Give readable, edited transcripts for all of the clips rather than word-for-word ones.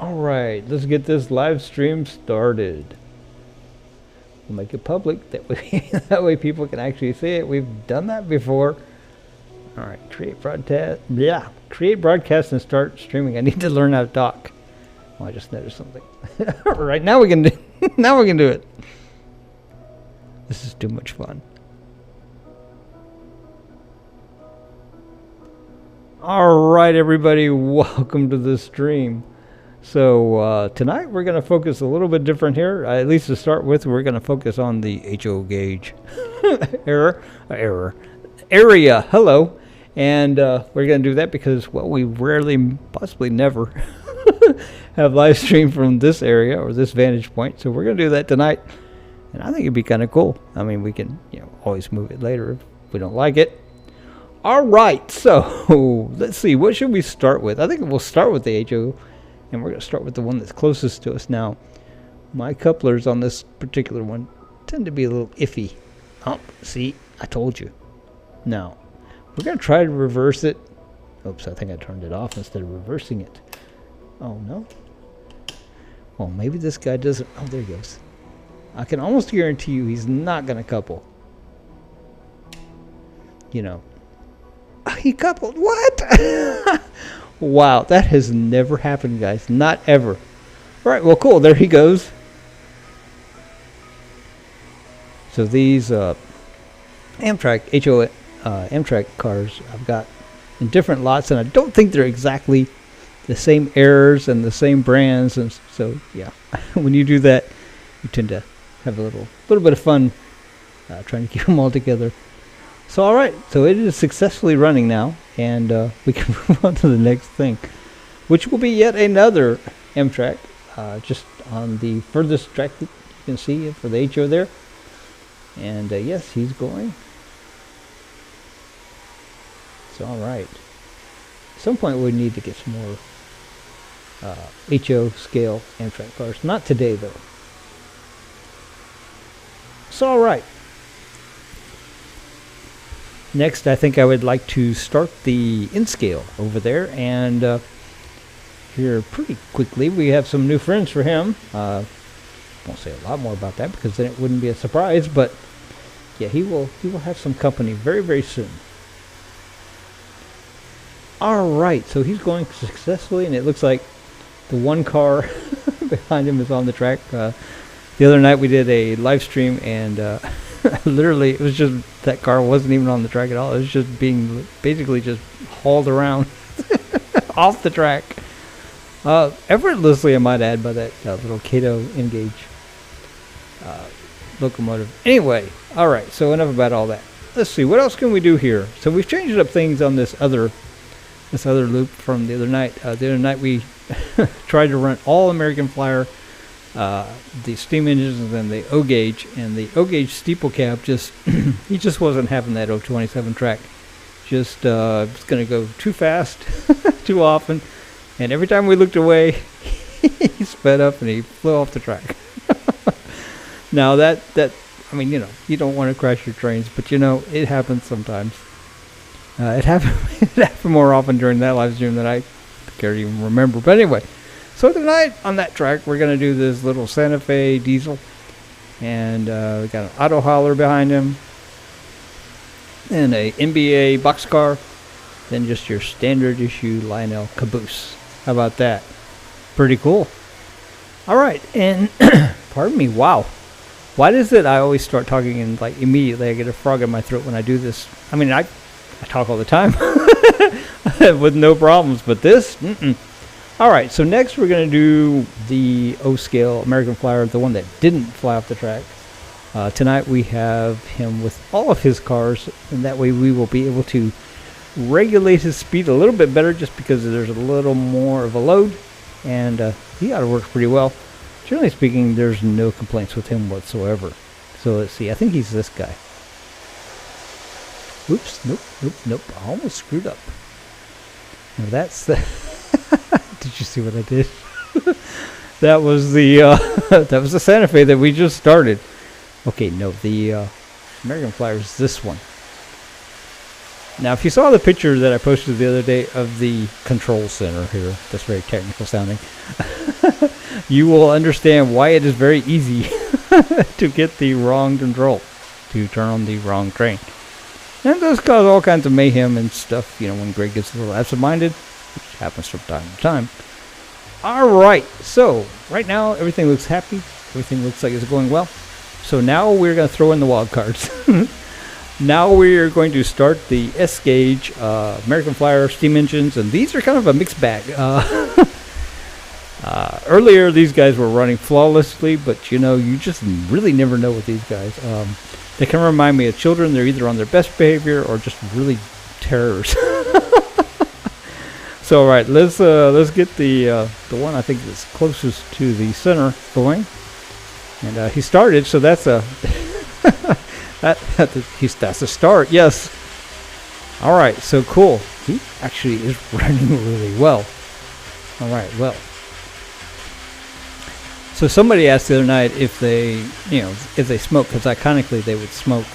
Alright, let's get this live stream started. We'll make it public, that way people can actually see it. We've done that before. Alright, create broadcast. Yeah, create broadcast and start streaming. I need to learn how to talk. Oh, I just noticed something. Alright, now we can do now we can do it. This is too much fun. Alright everybody, welcome to the stream. So tonight we're going to focus a little bit different here. At least to start with, we're going to focus on the HO gauge area. Hello. And we're going to do that because, well, we rarely, possibly never have live stream from this area or this vantage point. So we're going to do that tonight. And I think it'd be kind of cool. I mean, we can, always move it later if we don't like it. All right. So let's see. What should we start with? I think we'll start with the HO. And we're going to start with the one that's closest to us now. My couplers on this particular one tend to be a little iffy. Oh, see, I told you. Now, we're going to try to reverse it. Oops, I think I turned it off instead of reversing it. Oh, no. Well, maybe this guy doesn't. Oh, there he goes. I can almost guarantee you he's not going to couple. He coupled. What? Wow, that has never happened, guys. Not ever. All right, well, cool. There he goes. So these Amtrak Amtrak cars I've got in different lots, and I don't think they're exactly the same errors and the same brands, and so yeah, when you do that, you tend to have a little bit of fun trying to keep them all together. So all right, so it is successfully running now, and we can move on to the next thing, which will be yet another Amtrak, just on the furthest track that you can see for the HO there. And yes, he's going. So all right, at some point we need to get some more HO scale Amtrak cars. Not today though. So all right. Next, I think I would like to start the in-scale over there, and here pretty quickly we have some new friends for him. Won't say a lot more about that because then it wouldn't be a surprise, but yeah, he will have some company very, very soon. All right, so he's going successfully, and it looks like the one car behind him is on the track. The other night we did a live stream, and literally it was just that car wasn't even on the track at all. It was just being basically just hauled around off the track, effortlessly, I might add, by that little Kato Engage locomotive. Anyway, all right, so enough about all that. Let's see, what else can we do here? So we've changed up things on this other loop from the other night. The other night we tried to run all American Flyer, the steam engines, and then the O gauge, and the O gauge steeple cab he just wasn't having that 027 track. Just it's gonna go too fast, too often, and every time we looked away, he sped up and he flew off the track. Now that I mean, you don't want to crash your trains, but it happens sometimes. It happened more often during that live stream than I care to even remember. But anyway. So tonight on that track, we're going to do this little Santa Fe diesel, and we got an auto hauler behind him, and a NBA boxcar, then just your standard issue Lionel caboose. How about that? Pretty cool. All right, and pardon me, wow. Why is it I always start talking and like immediately I get a frog in my throat when I do this? I mean, I talk all the time with no problems, but this, All right, so next we're going to do the O-scale American Flyer, the one that didn't fly off the track. Tonight we have him with all of his cars, and that way we will be able to regulate his speed a little bit better just because there's a little more of a load, and he ought to work pretty well. Generally speaking, there's no complaints with him whatsoever. So let's see, I think he's this guy. Oops, nope, I almost screwed up. Now that's the... Did you see what I did? That was the Santa Fe that we just started. Okay, no, the American Flyer is this one. Now, if you saw the picture that I posted the other day of the control center here, that's very technical sounding, you will understand why it is very easy to get the wrong control, to turn on the wrong train. And it does cause all kinds of mayhem and stuff, you know, when Greg gets a little absent-minded, which happens from time to time. Alright, so right now everything looks happy, everything looks like it's going well. So now we're going to throw in the wild cards. Now we are going to start the S-Gauge American Flyer steam engines, and these are kind of a mixed bag. Earlier these guys were running flawlessly, but you know, you just really never know with these guys. They can remind me of children. They're either on their best behavior or just really terrors. So all right, let's get the one I think that's closest to the center going. And he started, so that's a that's a start. Yes. All right, so cool. He actually is running really well. All right, well. So somebody asked the other night if they, you know, if they smoke, because iconically they would smoke.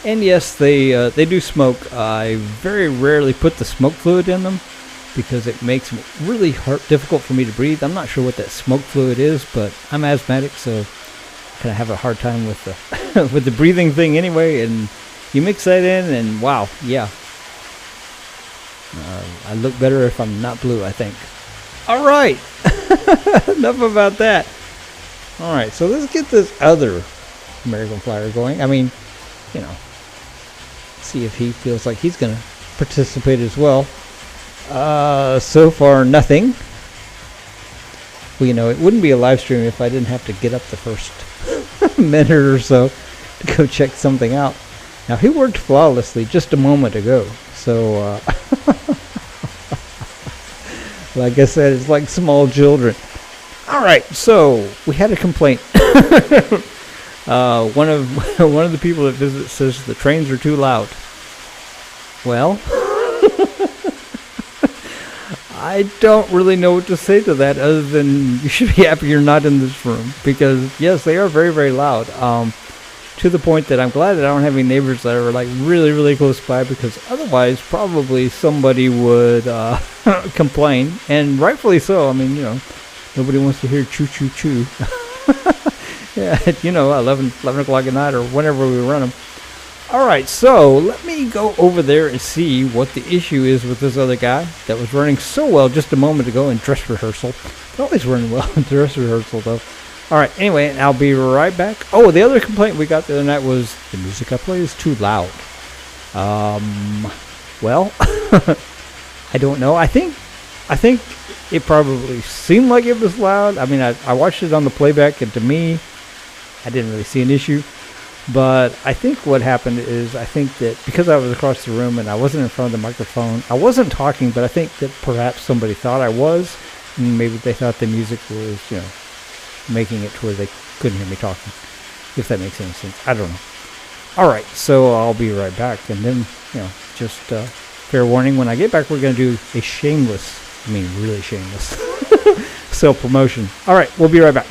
And yes, they do smoke. I very rarely put the smoke fluid in them because it makes it really difficult for me to breathe. I'm not sure what that smoke fluid is, but I'm asthmatic, so kind of have a hard time with the with the breathing thing anyway. And you mix that in, and wow, yeah, I look better if I'm not blue, I think. All right, enough about that. All right, so let's get this other American Flyer going. I mean, you know, see if he feels like he's gonna participate as well. So far, nothing. Well, you know, it wouldn't be a live stream if I didn't have to get up the first minute or so to go check something out. Now, he worked flawlessly just a moment ago. So, like I said, it's like small children. All right, so we had a complaint. One of the people that visit says the trains are too loud. Well, I don't really know what to say to that other than you should be happy you're not in this room, because yes, they are very, very loud. To the point that I'm glad that I don't have any neighbors that are like really, really close by, because otherwise probably somebody would complain, and rightfully so. I mean, you know, nobody wants to hear choo choo choo. Yeah, you know, 11 o'clock at night or whenever we run them. All right, so let me go over there and see what the issue is with this other guy that was running so well just a moment ago in dress rehearsal. Always running well in dress rehearsal, though. All right, anyway, I'll be right back. Oh, the other complaint we got the other night was the music I play is too loud. Well, I don't know. I think it probably seemed like it was loud. I mean, I watched it on the playback, and to me, I didn't really see an issue. But I think what happened is, I think that because I was across the room and I wasn't in front of the microphone, I wasn't talking, but I think that perhaps somebody thought I was, and maybe they thought the music was, you know, making it to where they couldn't hear me talking, if that makes any sense. I don't know. All right, so I'll be right back, and then, you know, just fair warning, when I get back, we're going to do a shameless, I mean really shameless, self-promotion. All right, we'll be right back.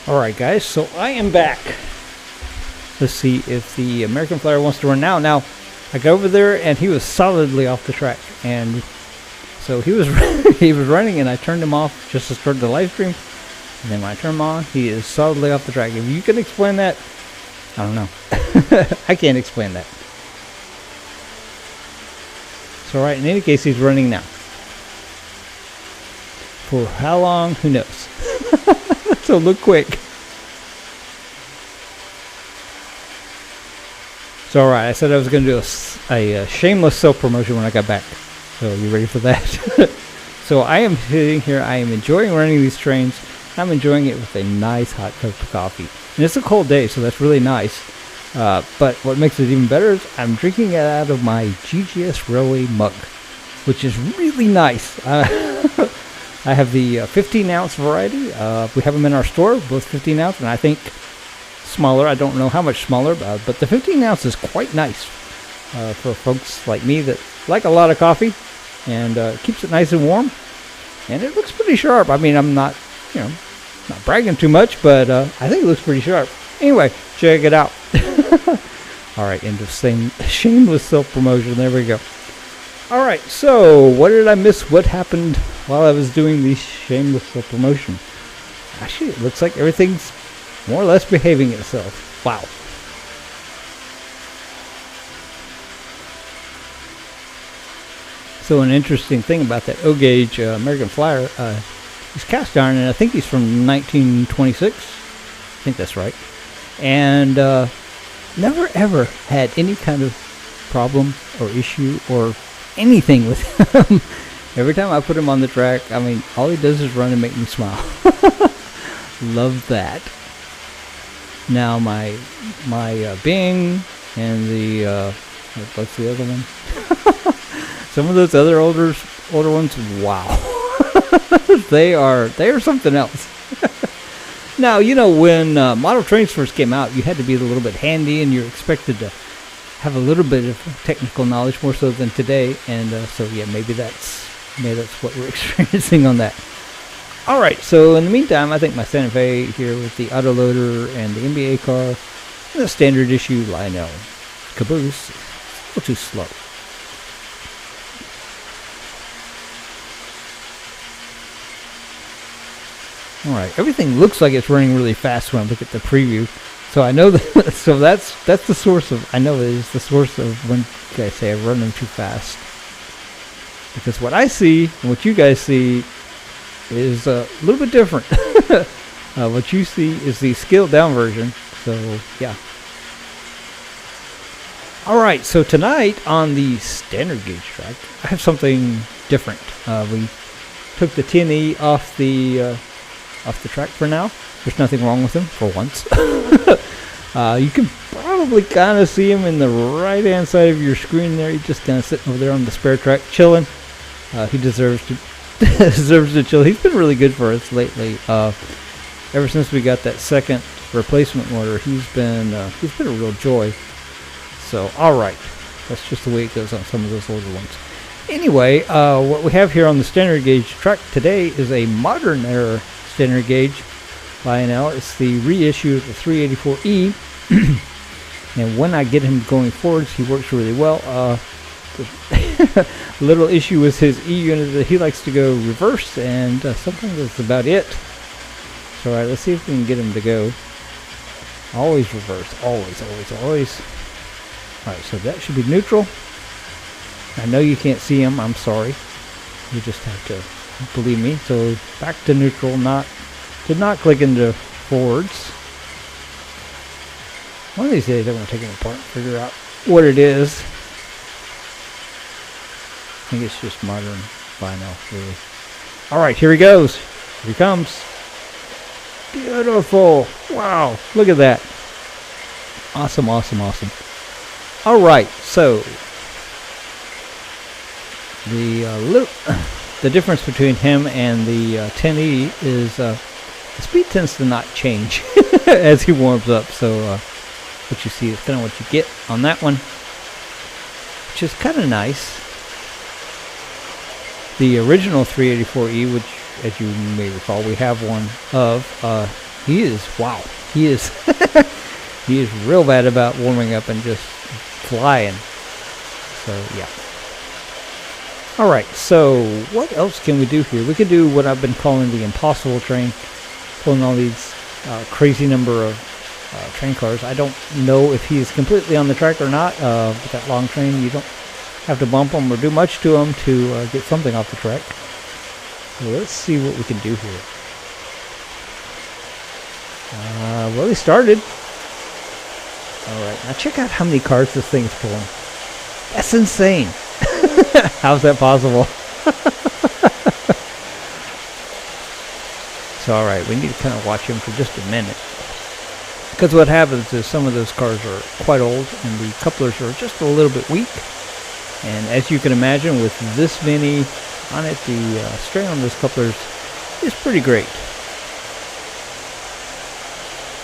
Alright guys, so I am back. Let's see if the American Flyer wants to run now. Now, I go over there, and he was solidly off the track. And so he was he was running, and I turned him off just to start the live stream. And then when I turn him on, he is solidly off the track. If you can explain that, I don't know. I can't explain that. So, all right, in any case, he's running now. For how long? Who knows? So look quick. So, all right, I said I was going to do a shameless self-promotion when I got back. So, you ready for that? So, I am sitting here. I am enjoying running these trains. I'm enjoying it with a nice hot cup of coffee. And it's a cold day, so that's really nice. But what makes it even better is I'm drinking it out of my GGS Railway mug, which is really nice. I have the 15-ounce variety. We have them in our store, both 15-ounce, and I think smaller. I don't know how much smaller, but the 15-ounce is quite nice for folks like me that like a lot of coffee, and keeps it nice and warm. And it looks pretty sharp. I mean, I'm not, not bragging too much, but I think it looks pretty sharp. Anyway, check it out. All right, end of shameless self-promotion. There we go. All right, so what did I miss? What happened while I was doing the shameless self-promotion? Actually, it looks like everything's more or less behaving itself. Wow. So an interesting thing about that O-gauge American Flyer, he's cast iron, and I think he's from 1926. I think that's right. And never ever had any kind of problem or issue or anything with him. Every time I put him on the track, I mean, all he does is run and make me smile. Love that. Now my Bing and the what's the other one? Some of those other older ones, wow. they are something else. Now, when model trains first came out, you had to be a little bit handy, and you're expected to have a little bit of technical knowledge, more so than today. And so, yeah, maybe that's what we're experiencing on that. All right, so in the meantime, I think my Santa Fe here with the autoloader and the NBA car, and the standard issue Lionel caboose, a little too slow. All right, everything looks like it's running really fast when I look at the preview. So I know that. So that's the source of. I know it is the source of when you guys say I'm running too fast. Because what I see and what you guys see is a little bit different. What you see is the scaled down version. So yeah. All right, so tonight on the standard gauge track, I have something different. We took the 10E off the track for now. There's nothing wrong with him for once. You can probably kind of see him in the right hand side of your screen there. He's just kind of sitting over there on the spare track chilling. He deserves to chill. He's been really good for us lately. Ever since we got that second replacement motor, he's been a real joy. So all right, that's just the way it goes on some of those older ones. Anyway, what we have here on the standard gauge track today is a modern era standard gauge Lionel. It's the reissue of the 384E, and when I get him going forwards, he works really well. The little issue with his E unit that he likes to go reverse, and sometimes that's about it. So all right, let's see if we can get him to go always reverse, always. All right, so that should be neutral. I know you can't see him. I'm sorry. You just have to believe me. So back to neutral. Did not click into forwards. One of these days I'm going to take him apart and figure out what it is. I think it's just modern vinyl, really. All right, here he goes. Here he comes. Beautiful. Wow, look at that. Awesome. All right, so the difference between him and the 10E is the speed tends to not change as he warms up. So what you see is kind of what you get on that one, which is kind of nice. The original 384E, which, as you may recall, we have one of, he is he is real bad about warming up and just flying. So yeah. All right. So what else can we do here? We could do what I've been calling the impossible train, pulling all these crazy number of train cars. I don't know if he is completely on the track or not. With that long train, you don't have to bump him or do much to him to get something off the track. So let's see what we can do here. Well, he started. Alright, now check out how many cars this thing is pulling. That's insane. How's that possible? So alright, we need to kind of watch him for just a minute. Because what happens is some of those cars are quite old and the couplers are just a little bit weak. And as you can imagine, with this many on it, the strain on those couplers is pretty great.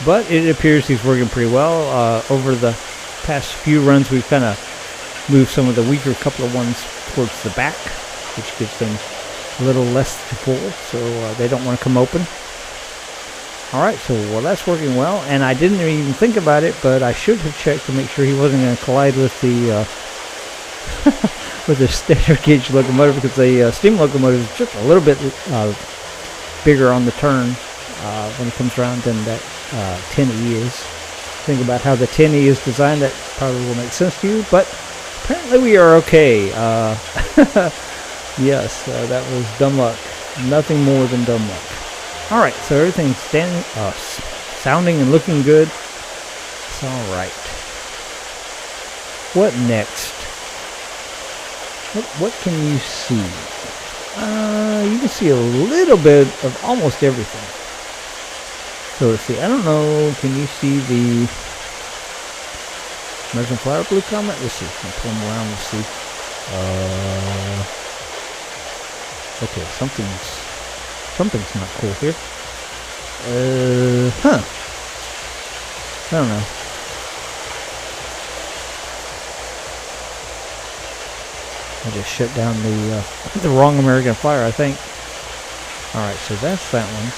But it appears he's working pretty well. Over the past few runs, we've kind of moved some of the weaker coupler ones towards the back, which gives them a little less to pull, so they don't want to come open. Alright, so well, that's working well, and I didn't even think about it, but I should have checked to make sure he wasn't going to collide with the with the standard gauge locomotive, because the steam locomotive is just a little bit bigger on the turn when it comes around than that 10E is. Think about how the 10E is designed, that probably will make sense to you, but apparently we are okay. Yes, that was dumb luck. Nothing more than dumb luck. Alright, so everything's sounding and looking good. It's alright. What next? What can you see? You can see a little bit of almost everything. So let's see, I don't know, can you see the American Flower Blue Comet? Let's see, I'll pull them around, let's see. Okay, something's not cool here. I don't know. I just shut down the wrong American Flyer, I think. Alright, so that's that one.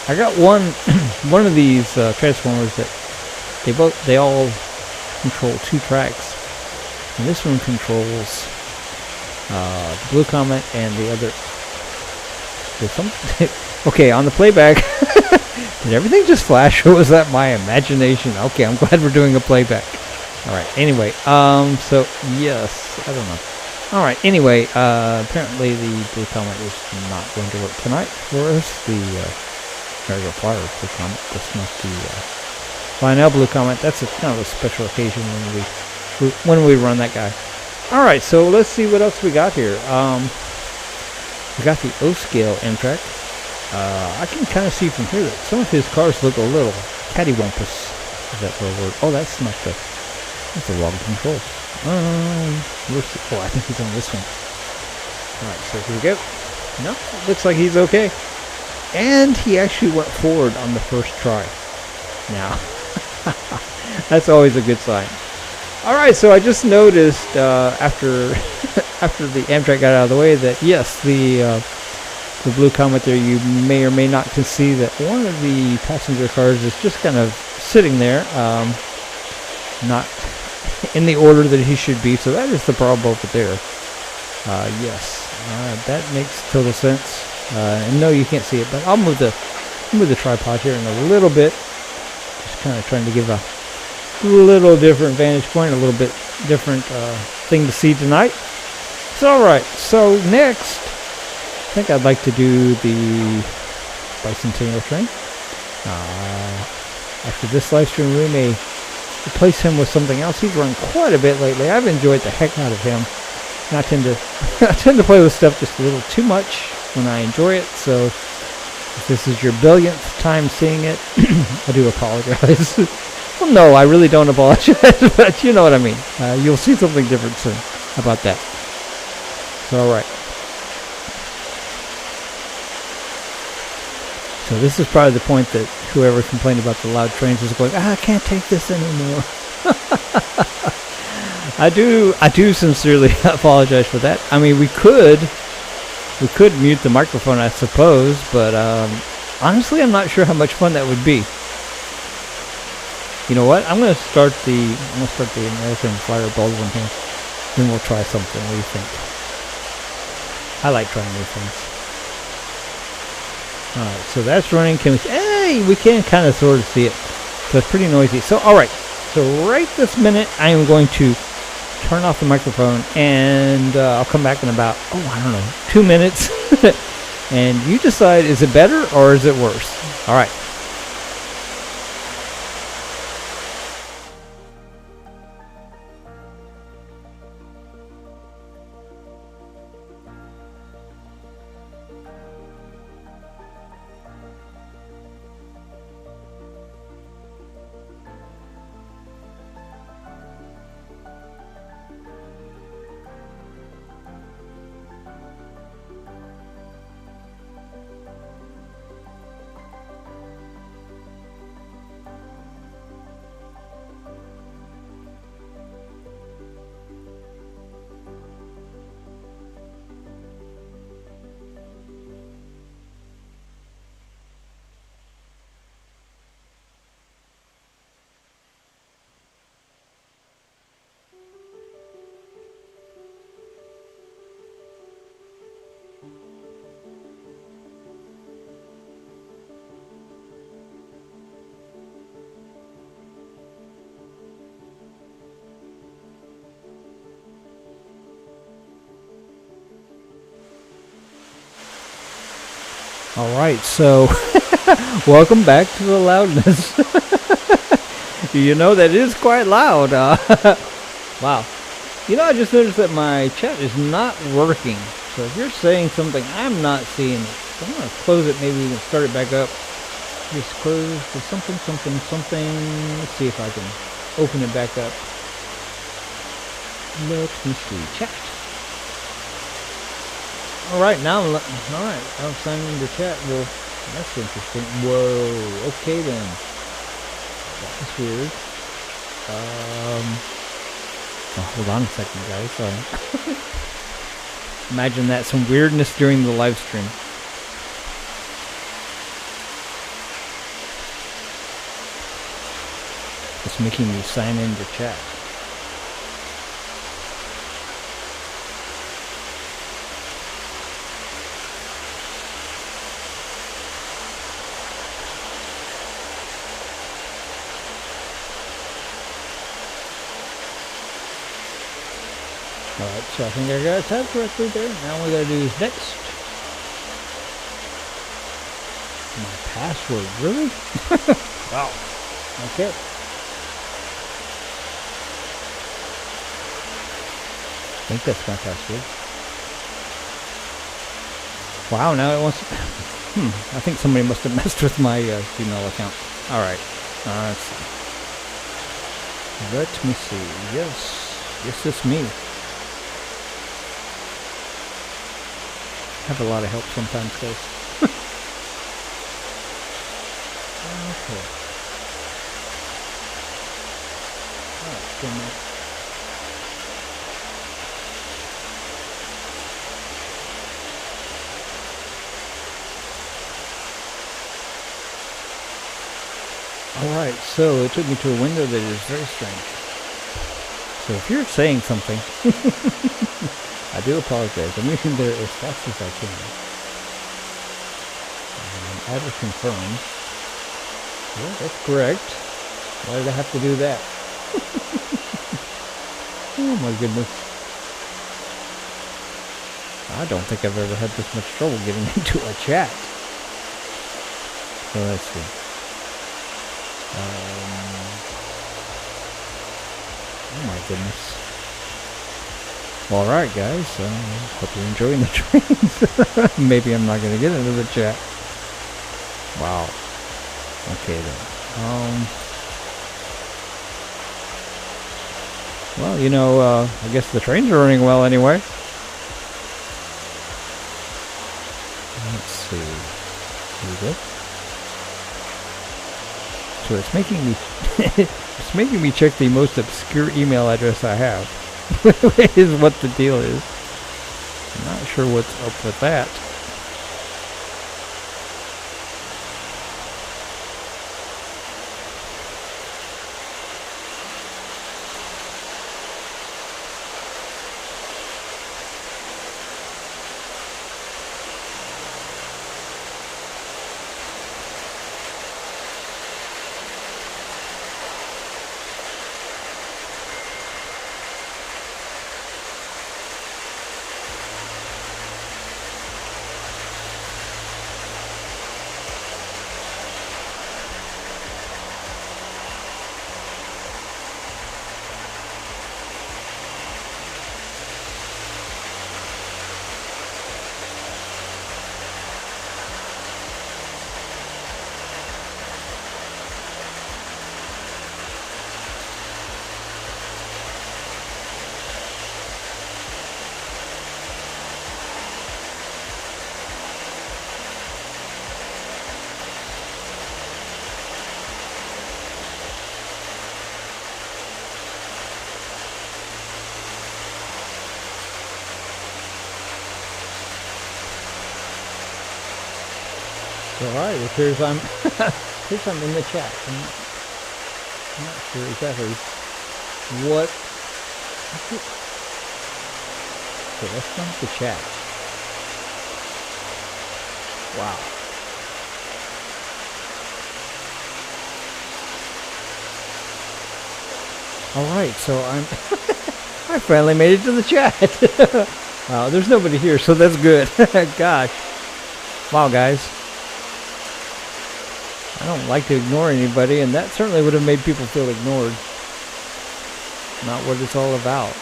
I got one of these transformers that they all control two tracks, and this one controls the Blue Comet and the other. Okay, on the playback, did everything just flash, or was that my imagination? Okay, I'm glad we're doing a playback. All right. Anyway, so yes, I don't know. All right. Anyway, apparently the Blue Comet is not going to work tonight for us. The American Flyer Blue Comet. That's not the Lionel Blue Comet. That's kind of a special occasion when we run that guy. All right. So let's see what else we got here. We got the O-scale Amtrak. I can kind of see from here that some of his cars look a little cattywampus. Is that the word? Oh, that's not the. That's the wrong control. I think he's on this one. Alright, so here we go. No, looks like he's okay. And he actually went forward on the first try. Now, that's always a good sign. Alright, so I just noticed after after the Amtrak got out of the way that yes, the Blue Comet there, you may or may not can see that one of the passenger cars is just kind of sitting there, not in the order that he should be. So that is the problem over there. Yes, that makes total sense. And no, you can't see it, but I'll move the tripod here in a little bit. Just kind of trying to give a little different vantage point, a little bit different thing to see tonight. It's all right. So next, I think I'd like to do the Bicentennial train. After this live stream, we may replace him with something else. He's run quite a bit lately. I've enjoyed the heck out of him. And I tend to play with stuff just a little too much when I enjoy it. So if this is your billionth time seeing it, I do apologize. Well, no, I really don't apologize, but you know what I mean. You'll see something different soon about that. So, all right. So this is probably the point that whoever complained about the loud trains is going, I can't take this anymore. I do sincerely apologize for that. I mean, we could mute the microphone, I suppose, but honestly, I'm not sure how much fun that would be. You know what? I'm gonna start the American Flyer Baldwin here. Then we'll try something. What do you think? I like trying new things. Alright, so that's running. Can we? Hey, we can kind of sort of see it. So it's pretty noisy. So, alright. So right this minute, I am going to turn off the microphone, and I'll come back in about, I don't know, 2 minutes. And you decide, is it better or is it worse? Alright. Alright, so welcome back to the loudness. You know, that is quite loud. Wow. You know, I just noticed that my chat is not working. So if you're saying something, I'm not seeing it. So I'm going to close it. Maybe we can start it back up. Just close to something. Let's see if I can open it back up. Let me see. Chat. Alright, now I'm signing into chat. Well, that's interesting. Whoa, okay then. That was weird. Hold on a second, guys. Imagine that, some weirdness during the live stream. It's making me sign into chat. Alright, so I think I got it typed correctly there. Now all we gotta do is next. My password, really? Wow. Okay. I think that's my password. Wow, now it wants to... I think somebody must have messed with my Gmail account. Alright. Let's see. Let me see. Yes, it's me. Have a lot of help sometimes, guys. Okay. Alright, good enough. Alright, so it took me to a window that is very strange. So if you're saying something, I do apologize. I'm using there as fast as I can. Add or confirm. Yeah, that's correct. Why did I have to do that? Oh my goodness. I don't think I've ever had this much trouble getting into a chat. So let's see. Oh my goodness. Alright guys, hope you're enjoying the trains. Maybe I'm not going to get into the chat. Wow. Okay then. Well, you know, I guess the trains are running well anyway. Let's see. Here we go. So it's making me it's making me check the most obscure email address I have. Is what the deal is. I'm not sure what's up with that. Alright, it appears I'm in the chat. I'm not sure exactly what. Okay, that's not the chat. Wow. Alright, so I finally made it to the chat. Wow, there's nobody here, so that's good. Gosh. Wow, guys. I don't like to ignore anybody, and that certainly would have made people feel ignored. Not what it's all about.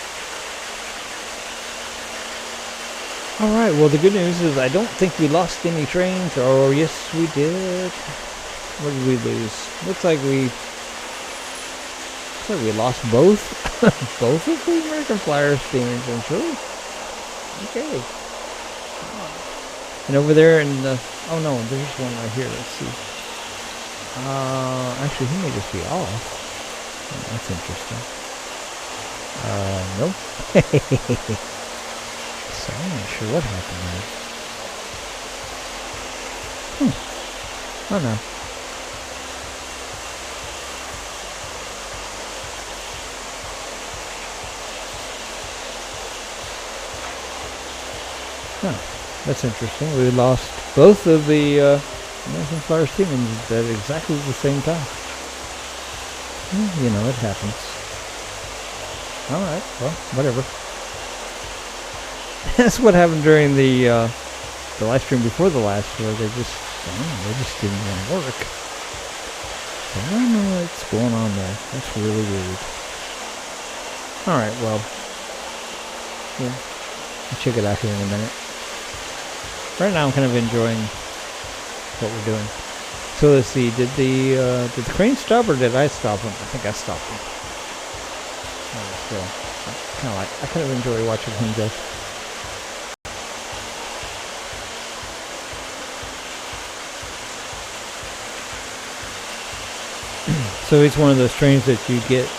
Alright, well the good news is I don't think we lost any trains. Oh, yes we did. What did we lose? Looks like we lost both. Both of the American Flyer steam engines, really? Okay. And over there in the... Oh no, there's one right here. Let's see. Actually, he may just be off. Oh, that's interesting. Nope. So I'm not sure what happened there. Oh no. Huh. That's interesting. We lost both of the American Flyer steam engines at exactly the same time. Well, you know, it happens. Alright, well, whatever. That's what happened during the live stream before the last, where they just didn't want to work. So I don't know what's going on there. That's really weird. Alright, well, I'll check it out here in a minute. Right now I'm kind of enjoying what we're doing. So let's see, did the crane stop or did I stop him? I think I stopped him. So I kind of enjoy watching him go. So it's one of those trains that you get,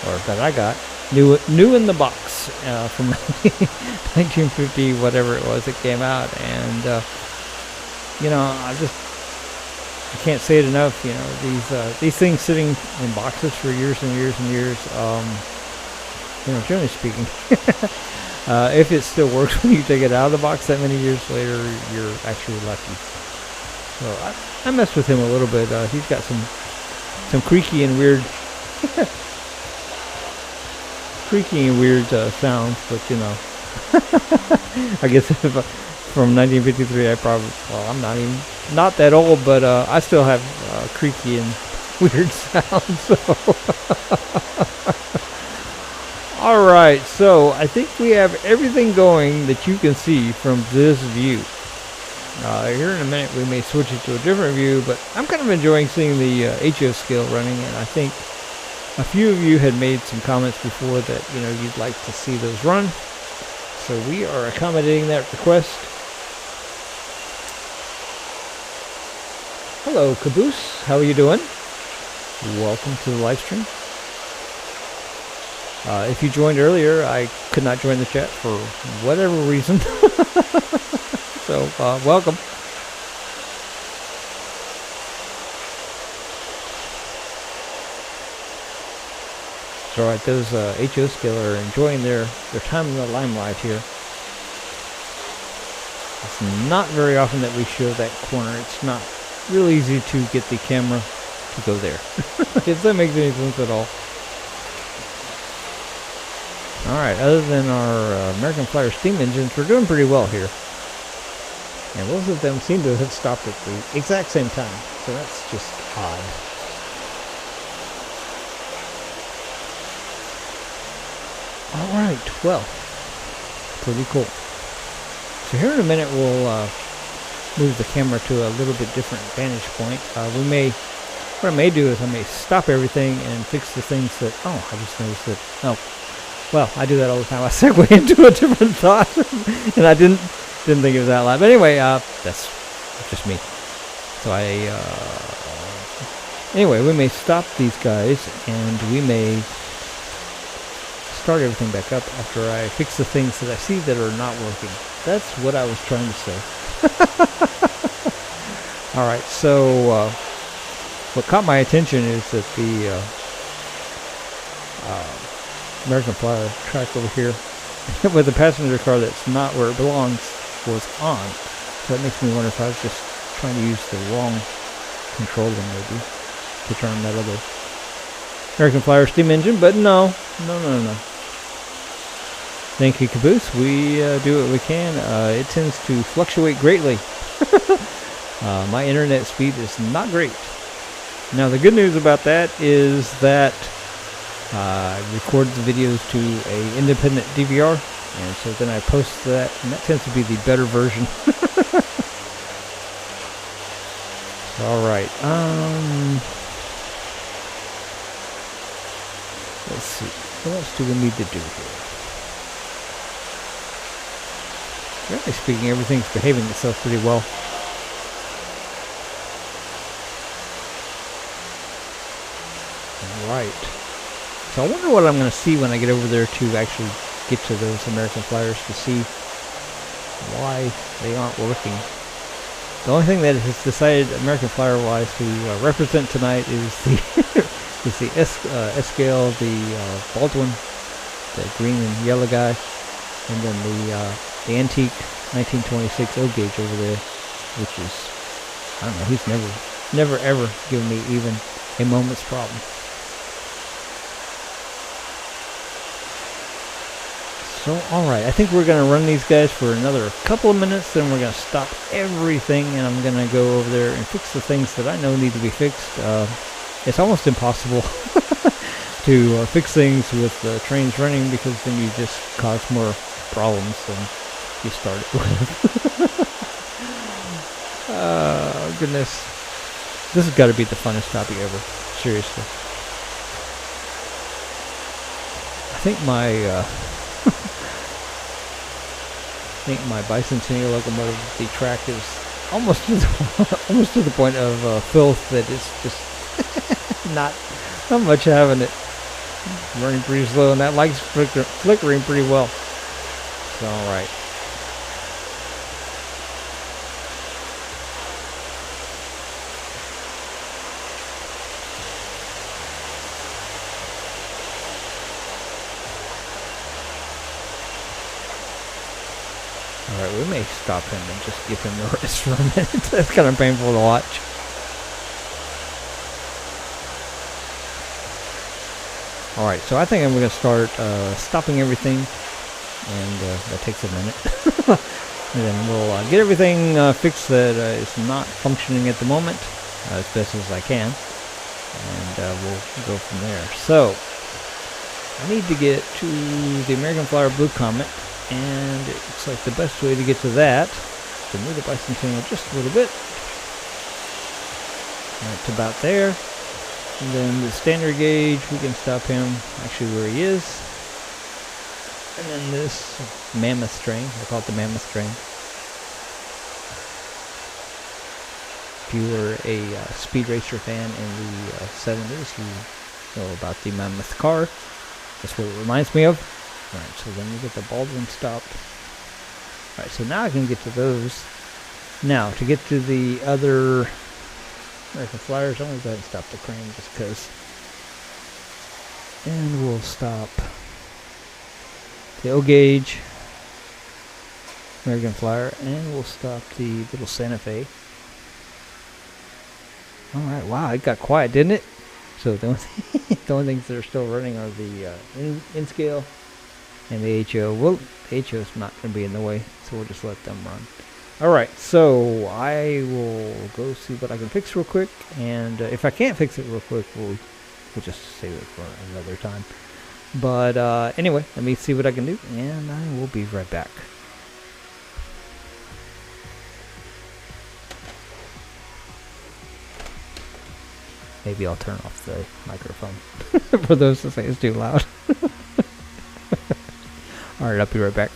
or that I got, new in the box from 1950, whatever it was that came out, and you know, I can't say it enough. You know, these things sitting in boxes for years and years and years. You know, generally speaking, if it still works when you take it out of the box that many years later, you're actually lucky. So I messed with him a little bit. He's got some creaky and weird sounds, but you know, I guess from 1953, I probably, well, I'm not that old, but I still have creaky and weird sounds. So. All right, so I think we have everything going that you can see from this view. Here in a minute we may switch it to a different view, but I'm kind of enjoying seeing the HO scale running, and I think a few of you had made some comments before that, you know, you'd like to see those run. So we are accommodating that request. Hello Caboose, how are you doing? Welcome to the live stream. If you joined earlier, I could not join the chat for whatever reason. So, welcome. So, right, those HO scale are enjoying their time in the limelight here. It's not very often that we show that corner. It's not real easy to get the camera to go there. If that makes any sense at all. Alright, other than our American Flyer steam engines, we're doing pretty well here. And both of them seem to have stopped at the exact same time. So that's just odd. Alright, well, pretty cool. So here in a minute we'll move the camera to a little bit different vantage point. What I may do is I may stop everything and fix the things that, I just noticed that, well, I do that all the time. I segue into a different thought, and I didn't think it was that loud. But anyway, that's just me. So anyway, we may stop these guys, and we may start everything back up after I fix the things that I see that are not working. That's what I was trying to say. Alright, so what caught my attention is that the American Flyer track over here with the passenger car that's not where it belongs was on. So that makes me wonder if I was just trying to use the wrong controller maybe to turn that other American Flyer steam engine, but no. Thank you, Caboose. We do what we can. It tends to fluctuate greatly. My internet speed is not great. Now, the good news about that is that I record the videos to a independent DVR, and so then I post that, and that tends to be the better version. All right. Let's see. What else do we need to do here? Generally speaking, everything's behaving itself pretty well. Right. So I wonder what I'm going to see when I get over there to actually get to those American Flyers to see why they aren't working. The only thing that has decided American Flyer wise to represent tonight is the is the S-scale, the Baldwin, the green and yellow guy, and then the antique 1926 O gauge over there, which is, I don't know, he's never ever given me even a moment's problem. So, alright, I think we're going to run these guys for another couple of minutes, then we're going to stop everything, and I'm going to go over there and fix the things that I know need to be fixed. It's almost impossible to fix things with trains running, because then you just cause more problems than you started with. Oh, goodness. This has got to be the funnest topic ever. Seriously. I think my bicentennial locomotive, the track is almost to the point of filth that it's just not much having it. Running pretty slow, and that light's flickering pretty well. So, alright. Alright, we may stop him and just give him the rest for a minute. That's kind of painful to watch. Alright, so I think I'm going to start stopping everything, and that takes a minute. And then we'll get everything fixed that is not functioning at the moment, as best as I can, and we'll go from there. So, I need to get to the American Flyer Blue Comet, and it looks like the best way to get to that is to move the bicentennial just a little bit. Right to about there. And then the standard gauge, we can stop him actually where he is. And then this mammoth train, I call it the mammoth train. If you were a speed racer fan in the 70s, you know about the mammoth car. That's what it reminds me of. Alright, so then we get the Baldwin stopped. Alright, so now I can get to those. Now, to get to the other American Flyers, I'm going to go ahead and stop the crane just because. And we'll stop the O gauge American Flyer, and we'll stop the little Santa Fe. Alright, wow, it got quiet, didn't it? So the only things that are still running are the in-scale and the HO. Well, the HO is not going to be in the way, so we'll just let them run. Alright, so I will go see what I can fix real quick, and if I can't fix it real quick, we'll just save it for another time. But anyway, let me see what I can do, and I will be right back. Maybe I'll turn off the microphone for those that say it's too loud. Alright, I'll be right back.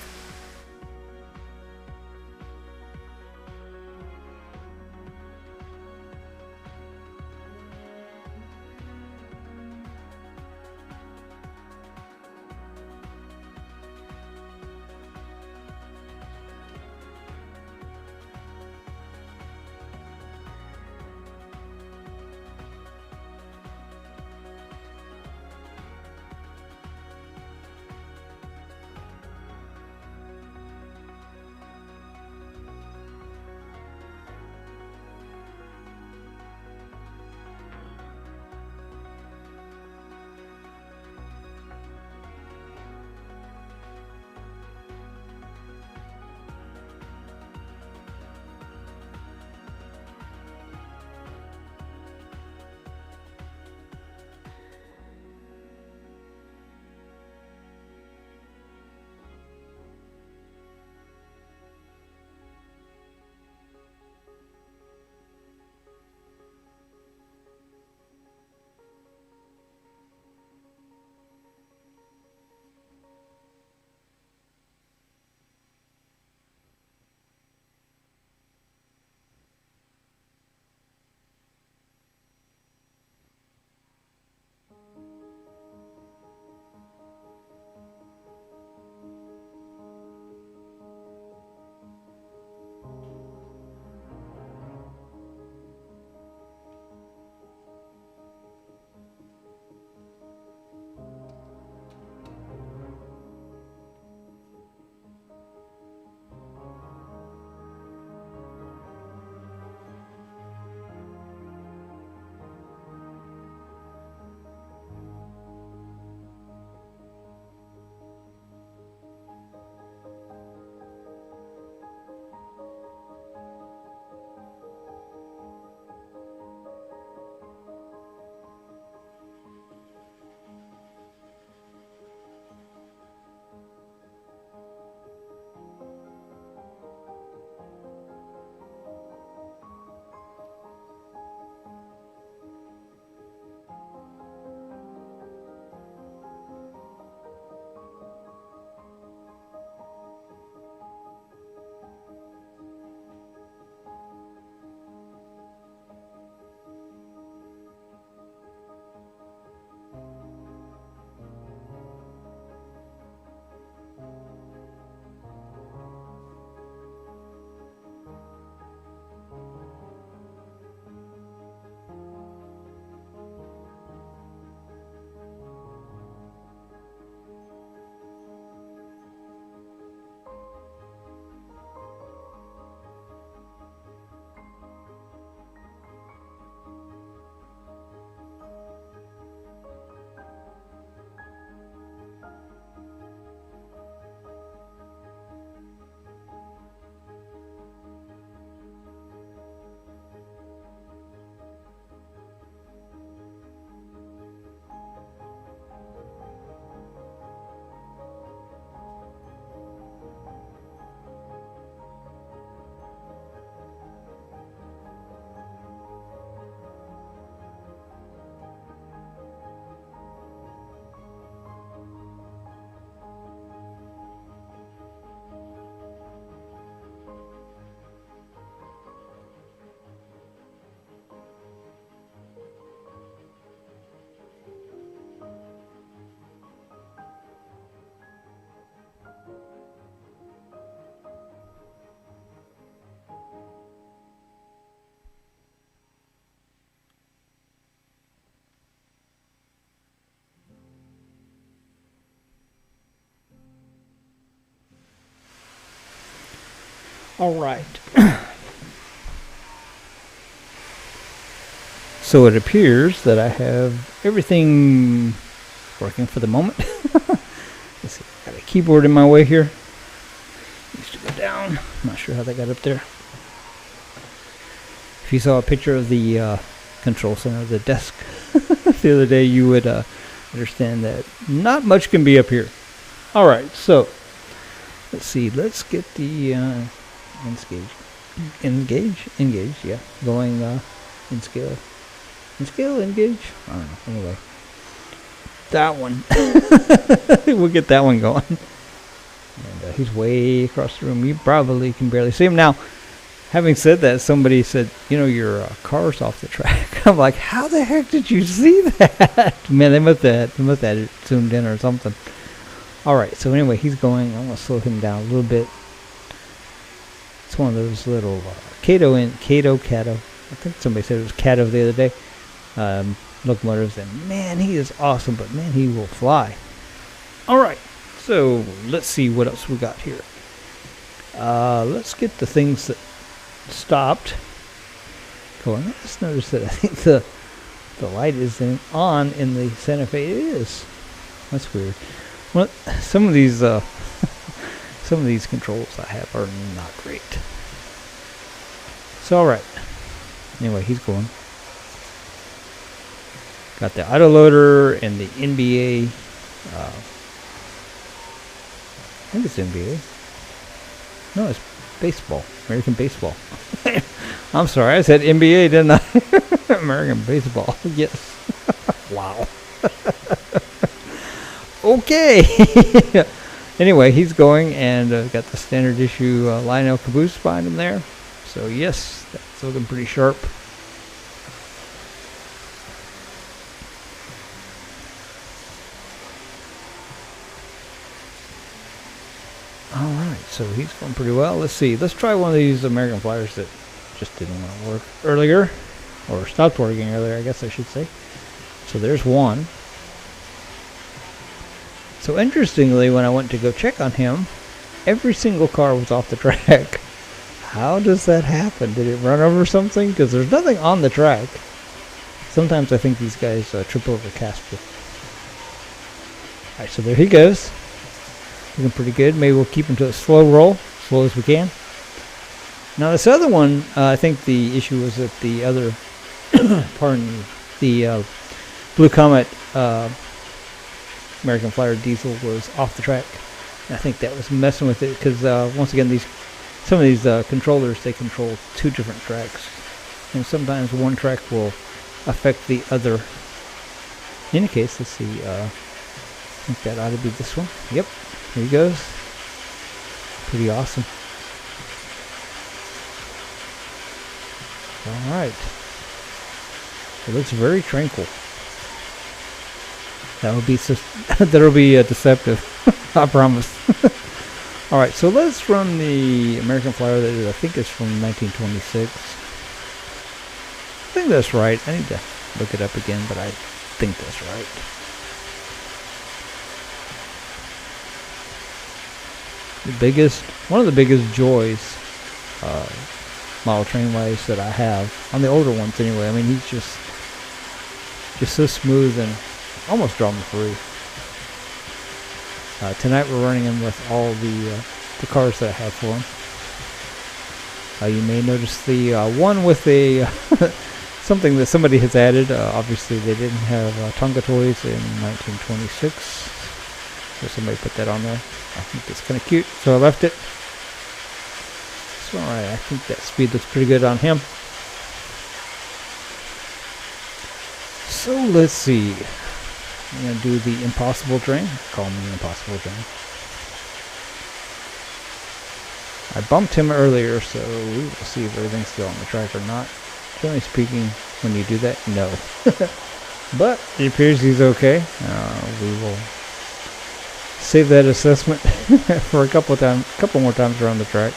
All right. So it appears that I have everything working for the moment. Let's see, got a keyboard in my way here. Needs to go down. I'm not sure how that got up there. If you saw a picture of the control center, the desk, the other day, you would understand that not much can be up here. All right, so let's see. Let's get the engage, yeah, going in scale. In scale, engage. I don't know. Anyway, that one. We'll get that one going. And he's way across the room. You probably can barely see him now. Having said that, somebody said, you know, your car's off the track. I'm like, how the heck did you see that? Man, they must have it zoomed in or something. All right, so anyway, he's going. I'm going to slow him down a little bit. It's one of those little Cato. I think somebody said it was Cato the other day. Locomotives, and man, he is awesome, but man, he will fly. All right, so let's see what else we got here. Let's get the things that stopped going. Let's notice that I think the light is on in the Santa Fe. It is. That's weird. Well, some of these controls I have are not great. So all right. Anyway, he's going. Got the autoloader and the NBA. I think it's NBA. No, it's baseball. American baseball. I'm sorry, I said NBA, didn't I? American baseball. Yes. Wow. Okay. Anyway, he's going, and got the standard issue Lionel caboose behind him there. So yes, that's looking pretty sharp. Alright, so he's going pretty well. Let's see. Let's try one of these American flyers that just didn't want to work earlier. Or stopped working earlier, I guess I should say. So there's one. So interestingly, when I went to go check on him, every single car was off the track. How does that happen? Did it run over something? Because there's nothing on the track. Sometimes I think these guys trip over Casper. Alright, so there he goes. Looking pretty good. Maybe we'll keep him to a slow roll, slow as we can. Now this other one, I think the issue was that the other, pardon me, the Blue Comet American Flyer diesel was off the track. And I think that was messing with it because once again, some of these controllers, they control two different tracks, and sometimes one track will affect the other. In any case, let's see. I think that ought to be this one. Yep. Here he goes. Pretty awesome. Alright. It looks very tranquil. That'll be deceptive. I promise. Alright, so let's run the American Flyer that I think is from 1926. I think that's right. I need to look it up again, but I think that's right. One of the biggest joys, model train wise, that I have on the older ones anyway. I mean, he's just so smooth and almost drama free. Tonight we're running him with all the cars that I have for him. You may notice the one with a something that somebody has added. Obviously, they didn't have Tonga toys in 1926, so somebody put that on there. I think it's kind of cute, so I left it. So alright, I think that speed looks pretty good on him. So let's see. I'm going to do the impossible train. Call me impossible train. I bumped him earlier, so we will see if everything's still on the track or not. Generally speaking, when you do that, no. But it appears he's okay. We will save that assessment for a couple more times around the track.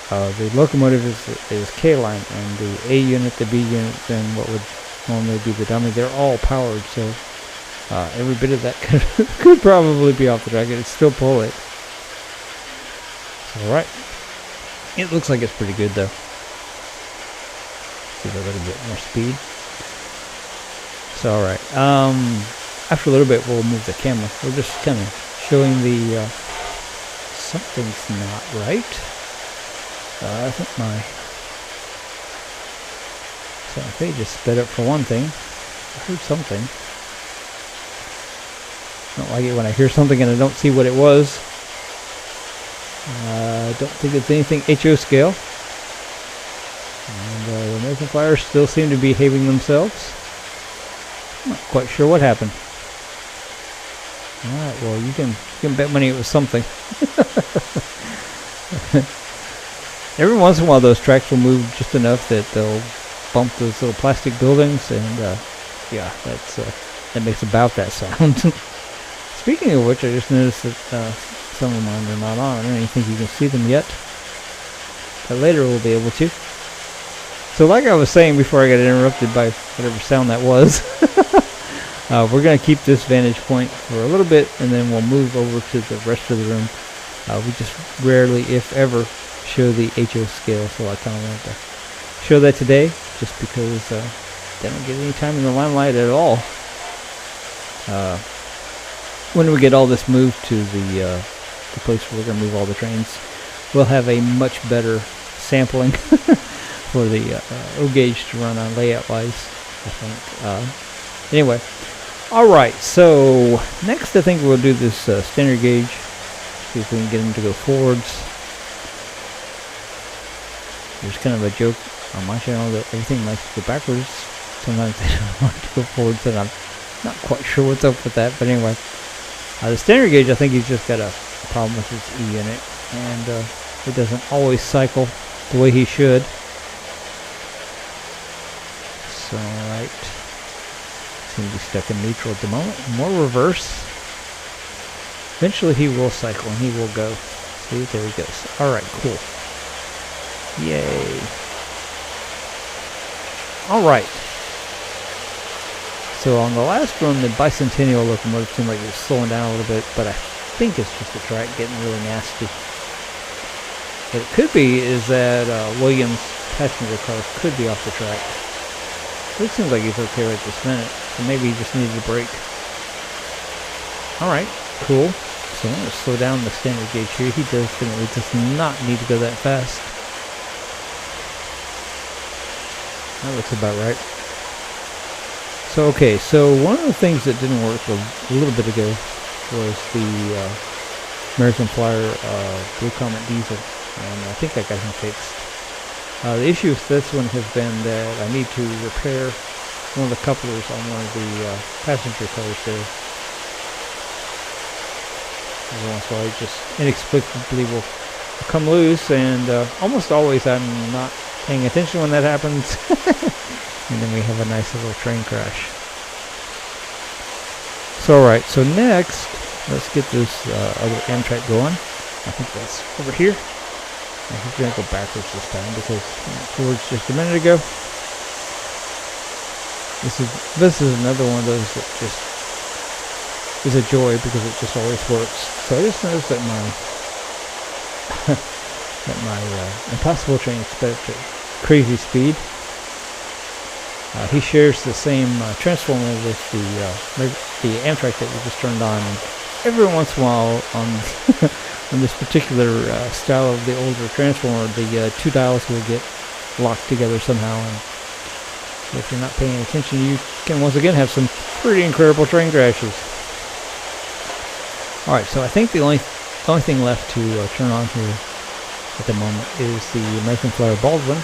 The locomotive is K-line, and the A unit, the B unit, and what would normally be the dummy, they're all powered, so every bit of that could probably be off the track. It'd still pull it. Alright. It looks like it's pretty good though. Give it a little bit more speed. So alright. After a little bit we'll move the camera. We're just kind of showing the something's not right. I think my page just sped up for one thing. I heard something. I don't like it when I hear something and I don't see what it was. I don't think it's anything HO scale. And the American Flyers still seem to be behaving themselves. I'm not quite sure what happened. Alright, well you can bet money it was something. Every once in a while those tracks will move just enough that they'll bump those little plastic buildings, and yeah, that makes about that sound. Speaking of which, I just noticed that some of mine are not on. I don't even think you can see them yet, but later we'll be able to. So like I was saying before I got interrupted by whatever sound that was, we're going to keep this vantage point for a little bit, and then we'll move over to the rest of the room. We just rarely, if ever, show the HO scale, so I kind of wanted to show that today, just because they don't get any time in the limelight at all. When we get all this moved to the place where we're going to move all the trains, we'll have a much better sampling for the O gauge to run on layout wise, I think. Anyway, alright, so next I think we'll do this standard gauge, see if we can get them to go forwards. There's kind of a joke on my channel that everything likes to go backwards. Sometimes they don't want to go forwards, and I'm not quite sure what's up with that, but anyway. The standard gauge, I think he's just got a problem with his E unit, and it doesn't always cycle the way he should. So, alright. Seems to be stuck in neutral at the moment. More reverse. Eventually he will cycle and he will go. See, there he goes. Alright, cool. Yay. Alright. So on the last run, the Bicentennial locomotive seemed like it was slowing down a little bit, but I think it's just the track getting really nasty. What it could be is that Williams' passenger car could be off the track. It seems like he's okay right this minute, so maybe he just needed a break. Alright, cool. So I'm going to slow down the standard gauge here. He definitely does not need to go that fast. That looks about right. So okay, so one of the things that didn't work a little bit ago was the American Flyer Blue Comet diesel, and I think I got him fixed. The issue with this one has been that I need to repair one of the couplers on one of the passenger cars there. Every once in a while it just inexplicably will come loose, and almost always I'm not paying attention when that happens. And then we have a nice little train crash. So alright, so next, let's get this other Amtrak going. I think that's over here. I'm just going to go backwards this time because forwards just a minute ago. This is another one of those that just is a joy because it just always works. So I just noticed that my Impossible train is sped up to crazy speed. He shares the same transformer with the Amtrak that we just turned on. And every once in a while on on this particular style of the older transformer, the two dials will get locked together somehow, and if you're not paying attention, you can once again have some pretty incredible train crashes. Alright, so I think the only thing left to turn on here at the moment is the American Flyer Baldwin.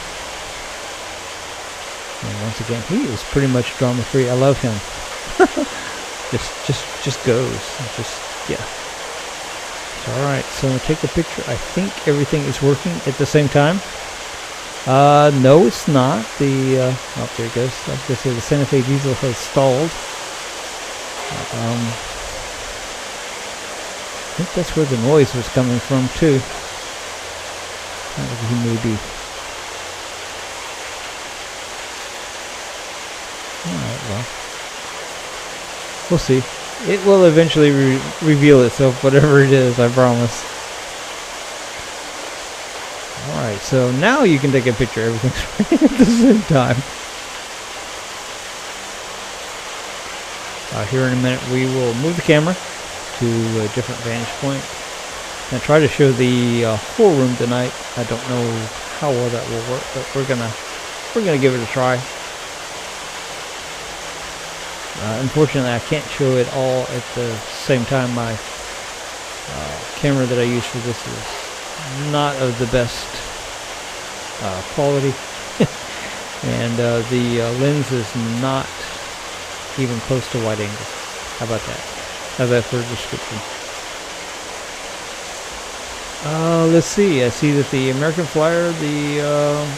And once again, he is pretty much drama free. I love him. just goes. Yeah. So, alright, so I'm going to take a picture. I think everything is working at the same time. No, it's not. Oh, there it goes. I was going to say the Santa Fe diesel has stalled. I think that's where the noise was coming from, too. He may be. Alright, well. We'll see. It will eventually reveal itself, whatever it is, I promise. Alright, so now you can take a picture. Everything's right at the same time. Here in a minute we will move the camera to a different vantage point and try to show the whole room tonight. I don't know how well that will work, but we're gonna give it a try. Unfortunately, I can't show it all at the same time. My camera that I use for this is not of the best quality, and the lens is not even close to wide angle. How about that? How's that for a description? Let's see. I see that the American Flyer, the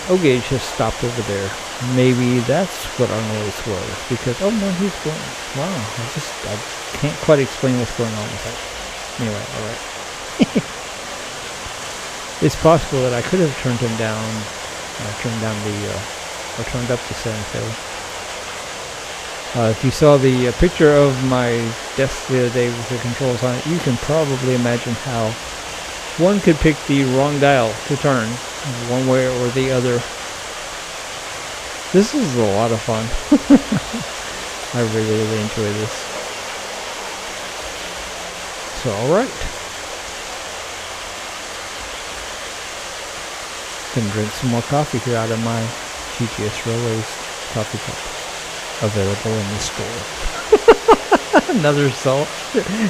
O gauge has stopped over there. Maybe that's what our noise was. Because no, he's going. Wow, I can't quite explain what's going on with that. Anyway, all right. It's possible that I could have turned him down, or turned up the San Fe. If you saw the picture of my desk the other day with the controls on it, you can probably imagine how one could pick the wrong dial to turn one way or the other. This is a lot of fun. I really, really enjoy this. So, alright. Can drink some more coffee here out of my GTS Railways coffee cup. Available in the store. Another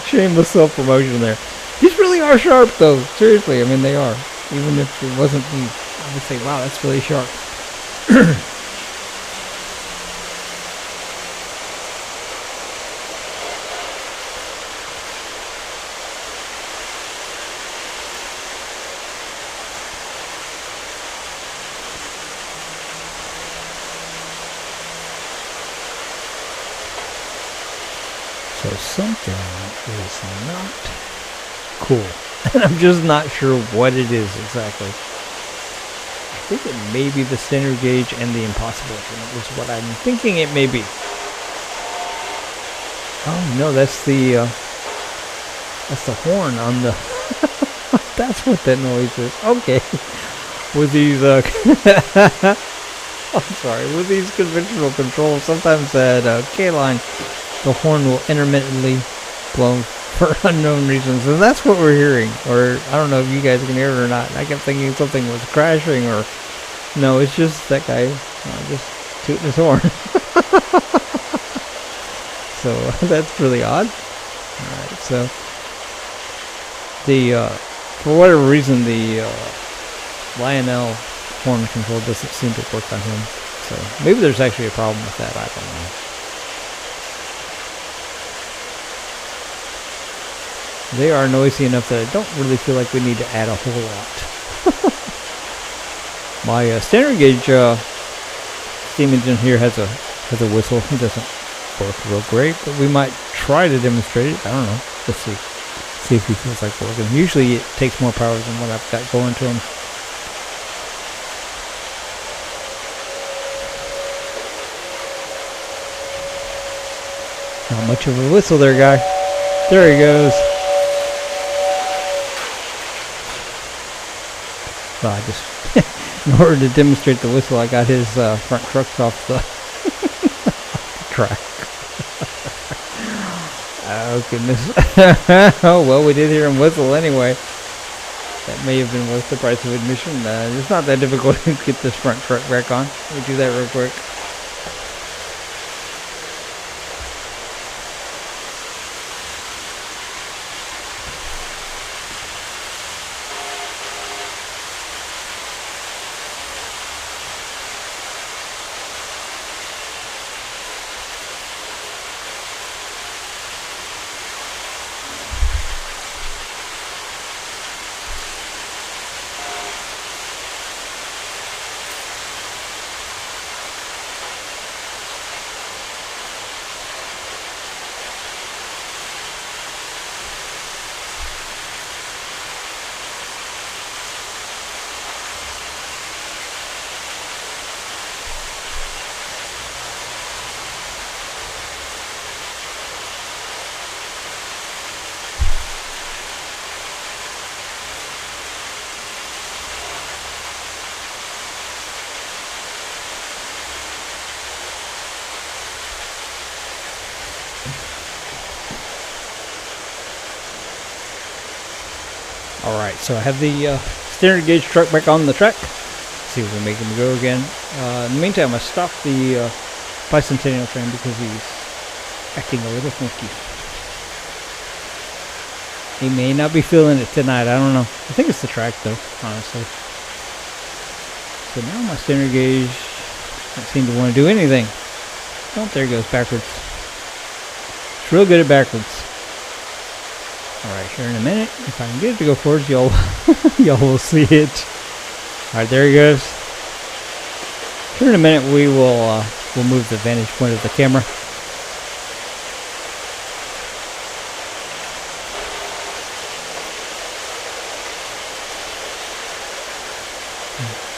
shameless self-promotion there. These really are sharp, though. Seriously, I mean, they are. Even if it wasn't me, I would say, wow, that's really sharp. So something is not cool. And I'm just not sure what it is exactly. I think it may be the standard gauge and the impossible instrument is what I'm thinking it may be. Oh no, that's the horn on the that's what that noise is. Okay. With these I'm sorry, with these conventional controls, sometimes that K-line, the horn will intermittently blow for unknown reasons, and that's what we're hearing. Or I don't know if you guys can hear it or not. I kept thinking something was crashing, or no, it's just that guy just tooting his horn. So that's really odd. Alright, so the for whatever reason the Lionel horn control doesn't seem to work on him. So maybe there's actually a problem with that, I don't know. They are noisy enough that I don't really feel like we need to add a whole lot. My standard gauge steam engine here has a whistle. It doesn't work real great, but we might try to demonstrate it. I don't know. Let's see. See if he feels like working. Usually it takes more power than what I've got going to him. Not much of a whistle there, guy. There he goes. Well, I just, in order to demonstrate the whistle, I got his front trucks off the track. Oh, goodness. Oh, well, we did hear him whistle anyway. That may have been worth the price of admission. It's not that difficult to get this front truck back on. Let me do that real quick. Alright, so I have the standard gauge truck back on the track. See if we can make him go again. In the meantime, I stopped the bicentennial train because he's acting a little funky. He may not be feeling it tonight, I don't know. I think it's the track though, honestly. So now my standard gauge doesn't seem to want to do anything. Oh, there it goes, backwards. It's real good at backwards. Alright, here in a minute, if I can get it to go forwards, y'all will see it. Alright, there he goes. Here in a minute we will we'll move the vantage point of the camera.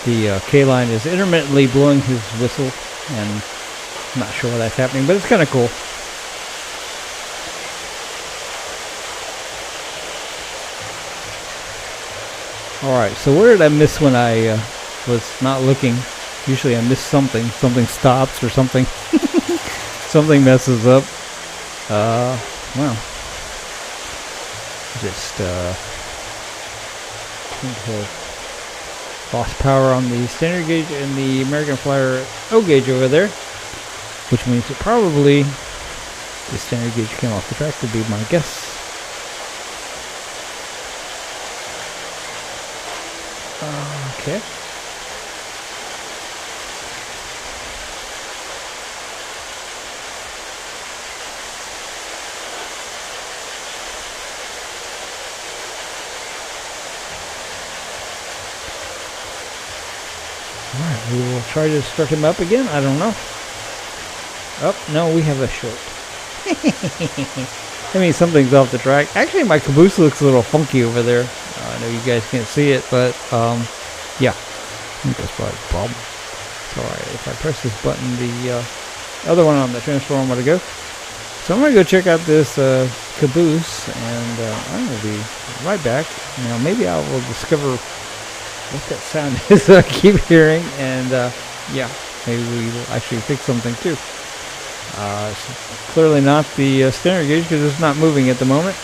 The K-line is intermittently blowing his whistle, and I'm not sure why that's happening, but it's kind of cool. Alright, so where did I miss when I was not looking? Usually I miss something. Something stops or something. Something messes up. Well. Just, lost power on the standard gauge and the American Flyer O gauge over there. Which means that probably the standard gauge came off the track, would be my guess. Okay. Alright, we will try to start him up again. I don't know. Oh, no, we have a short. I mean, something's off the track. Actually, my caboose looks a little funky over there. I know you guys can't see it, but yeah, I think that's probably the problem. So, alright, if I press this button, the other one on the transformer will go. So I'm going to go check out this caboose, and I will be right back. Now, maybe I will discover what that sound is that I keep hearing, and yeah, maybe we will actually fix something too. It's clearly not the standard gauge because it's not moving at the moment.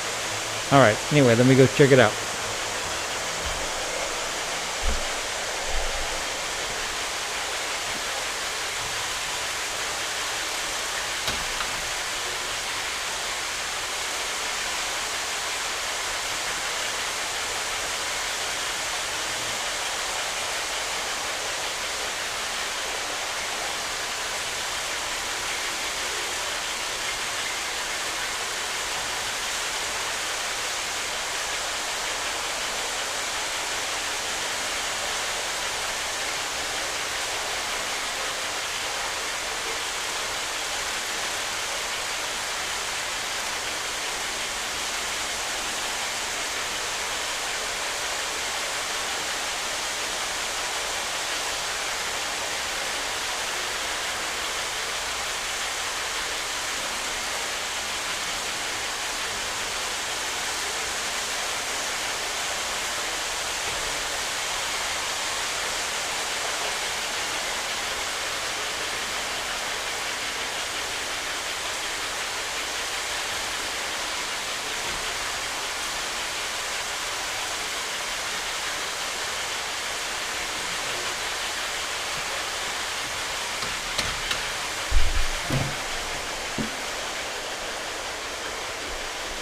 Alright, anyway, let me go check it out.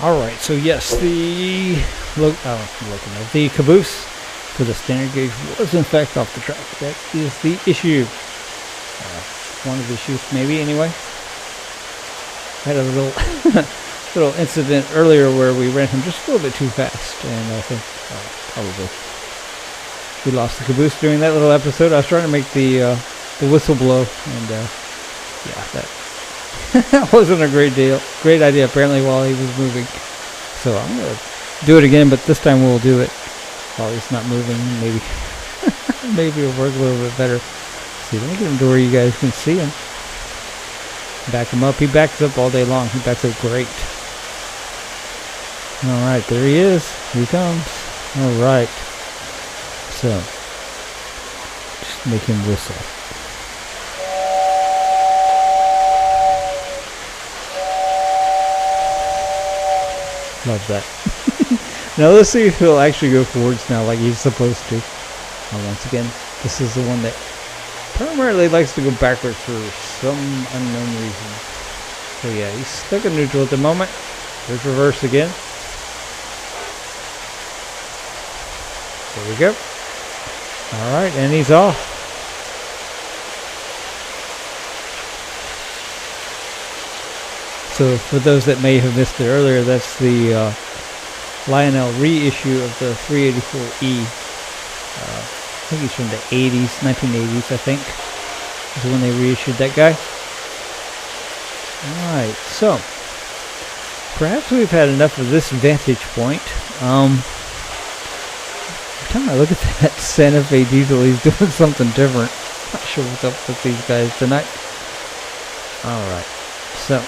Alright, so yes, the caboose for the standard gauge was in fact off the track. That is the issue. One of the issues, maybe, anyway. I had a little little incident earlier where we ran him just a little bit too fast, and I think probably we lost the caboose during that little episode. I was trying to make the whistle blow, and yeah, that wasn't a great idea apparently while he was moving. So I'm going to do it again, but this time we'll do it while he's not moving. Maybe maybe it'll work a little bit better. See, let me get him to where you guys can see him. Back him up. He backs up all day long. He backs up great. Alright, there he is. Here he comes. Alright. So, just make him whistle. Love that. Now let's see if he'll actually go forwards now like he's supposed to. Once again, this is the one that primarily likes to go backwards for some unknown reason. So yeah, he's stuck in neutral at the moment. There's reverse again. There we go. Alright, and he's off. So for those that may have missed it earlier, that's the Lionel reissue of the 384E. I think he's from the 80s, 1980s, I think, is when they reissued that guy. Alright, so perhaps we've had enough of this vantage point. Every time I look at that Santa Fe diesel, he's doing something different. Not sure what's up with these guys tonight. Alright, so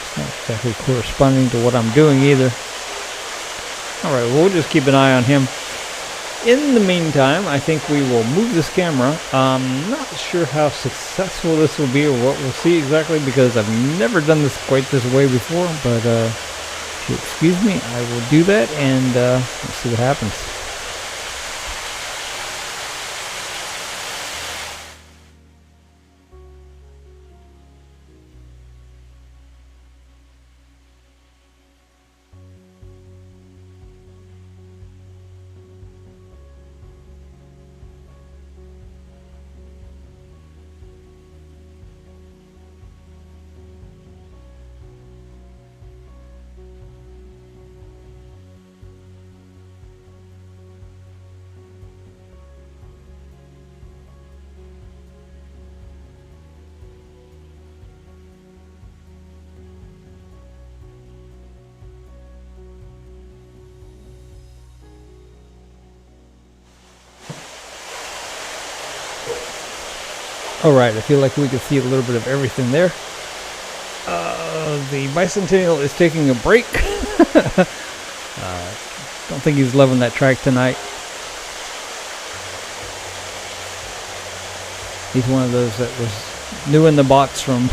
it's not exactly corresponding to what I'm doing either. Alright, well, we'll just keep an eye on him. In the meantime, I think we will move this camera. I'm not sure how successful this will be or what we'll see exactly because I've never done this quite this way before, but if you excuse me, I will do that and let's see what happens. Alright, I feel like we can see a little bit of everything there. The Bicentennial is taking a break. Don't think he's loving that track tonight. He's one of those that was new in the box from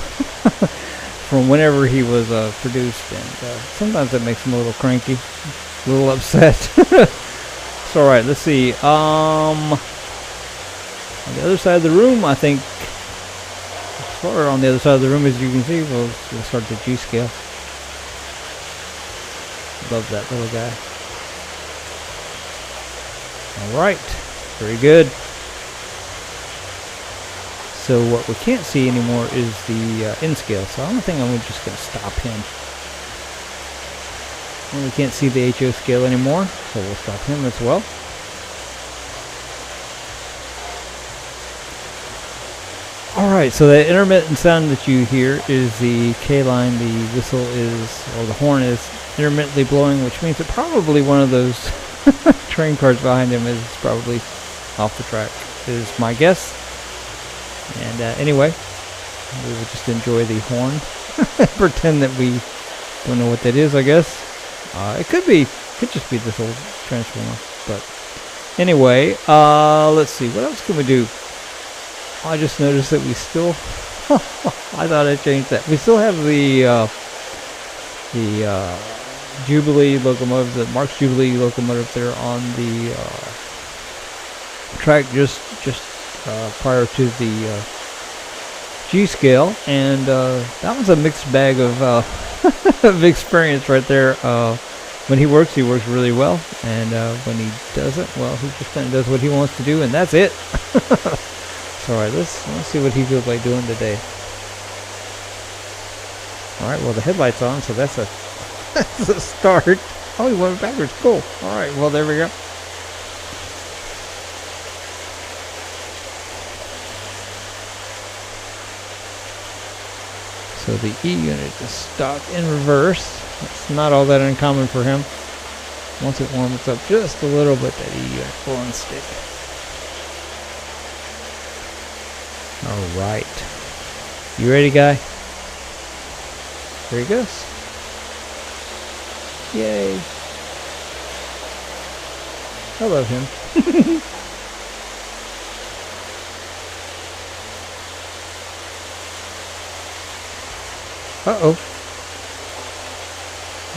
from whenever he was produced, and sometimes that makes him a little cranky, a little upset. So alright, let's see. On the other side of the room, I think, as far on the other side of the room as you can see, we'll start the G scale. Love that little guy. Alright, very good. So what we can't see anymore is the N scale, so I don't think I'm just going to stop him. Well, we can't see the HO scale anymore, so we'll stop him as well. Alright, so that intermittent sound that you hear is the K line. The whistle is, or the horn is intermittently blowing, which means that probably one of those train cars behind him is probably off the track, is my guess. And anyway, we will just enjoy the horn. Pretend that we don't know what that is, I guess. It could just be this old transformer. But anyway, let's see, what else can we do? I just noticed that we still, I thought I changed that. We still have the Jubilee locomotive, the Marx Jubilee locomotive there on the track just prior to the G scale, and that was a mixed bag of of experience right there. When he works really well, and when he doesn't, well, he just kind of does what he wants to do, and that's it. So, alright, let's see what he feels like doing today. Alright, well, the headlight's on, so that's a that's a start. Oh, he went backwards. Cool. Alright, well, there we go. So the E unit is stopped in reverse. It's not all that uncommon for him. Once it warms up just a little bit, that E unit will unstick. Alright. You ready, guy? There he goes. Yay. I love him. Uh-oh.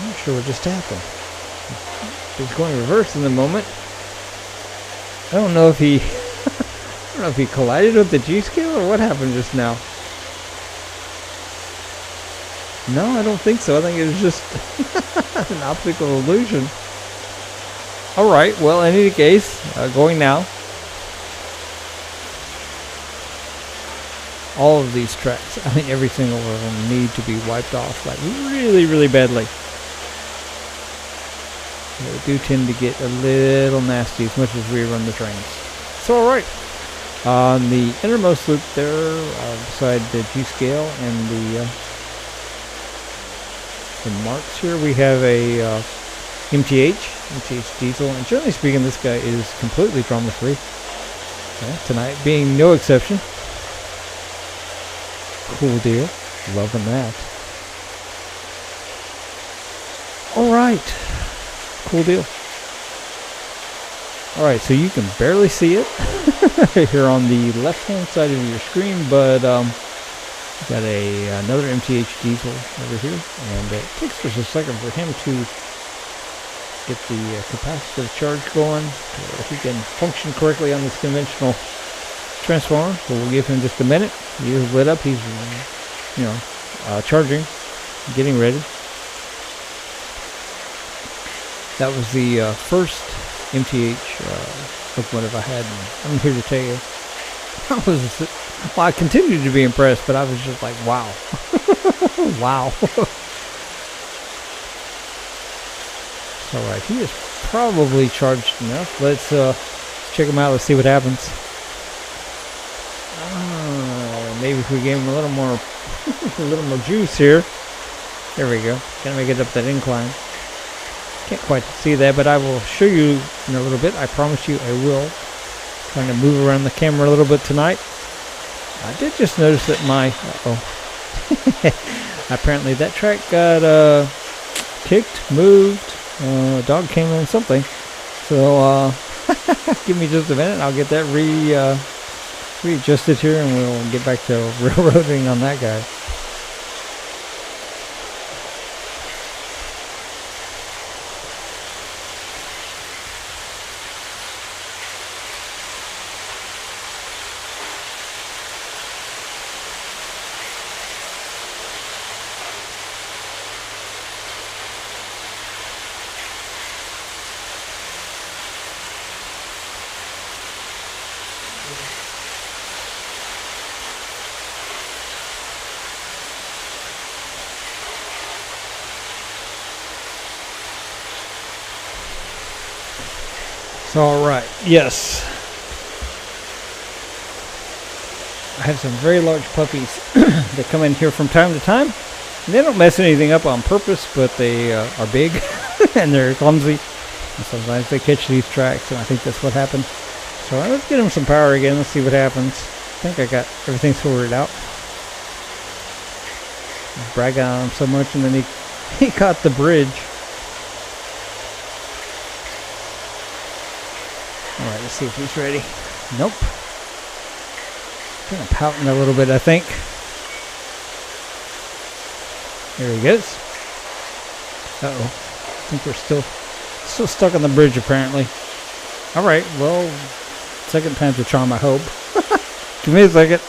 I'm not sure what just happened. He's going reverse in the moment. I don't know if he I don't know if he collided with the G-scale or what happened just now. No, I don't think so. I think it was just an optical illusion. Alright, well, in any case, going now. All of these tracks, I think every single one of them need to be wiped off, like really, really badly. They do tend to get a little nasty as much as we run the trains. So, alright. On the innermost loop there, beside the G-scale and the marks here, we have a MTH diesel, and generally speaking, this guy is completely trauma-free. Tonight being no exception. Cool deal. Loving that. Alright. Cool deal. Alright, so you can barely see it here on the left-hand side of your screen, but got another MTH diesel over here, and it takes just a second for him to get the capacitive charge going, if he can function correctly on this conventional transformer. So we'll give him just a minute. He is lit up. He's, charging, getting ready. That was the first MTH locomotive I had, and I'm here to tell you, I continued to be impressed, but I was just like, wow. Wow. Alright, he is probably charged enough. Let's check him out. Let's see what happens. Maybe if we gave him a little more juice here. There we go. Gotta make it up that incline. Can't quite see that, but I will show you in a little bit. I promise you I will. Trying to move around the camera a little bit tonight. I did just notice that apparently that track got kicked, moved. A dog came in, something. So give me just a minute. I'll get that readjusted here, and we'll get back to railroading on that guy. Alright, yes. I have some very large puppies that come in here from time to time. And they don't mess anything up on purpose, but they are big and they're clumsy. And sometimes they catch these tracks, and I think that's what happened. So let's get them some power again. Let's see what happens. I think I got everything sorted out. Bragging on him so much, and then he caught the bridge. Alright, let's see if he's ready. Nope. Kind of pouting a little bit, I think. There he goes. Uh-oh. I think we're still stuck on the bridge, apparently. Alright, well, second time's a charm, I hope. Give me a second.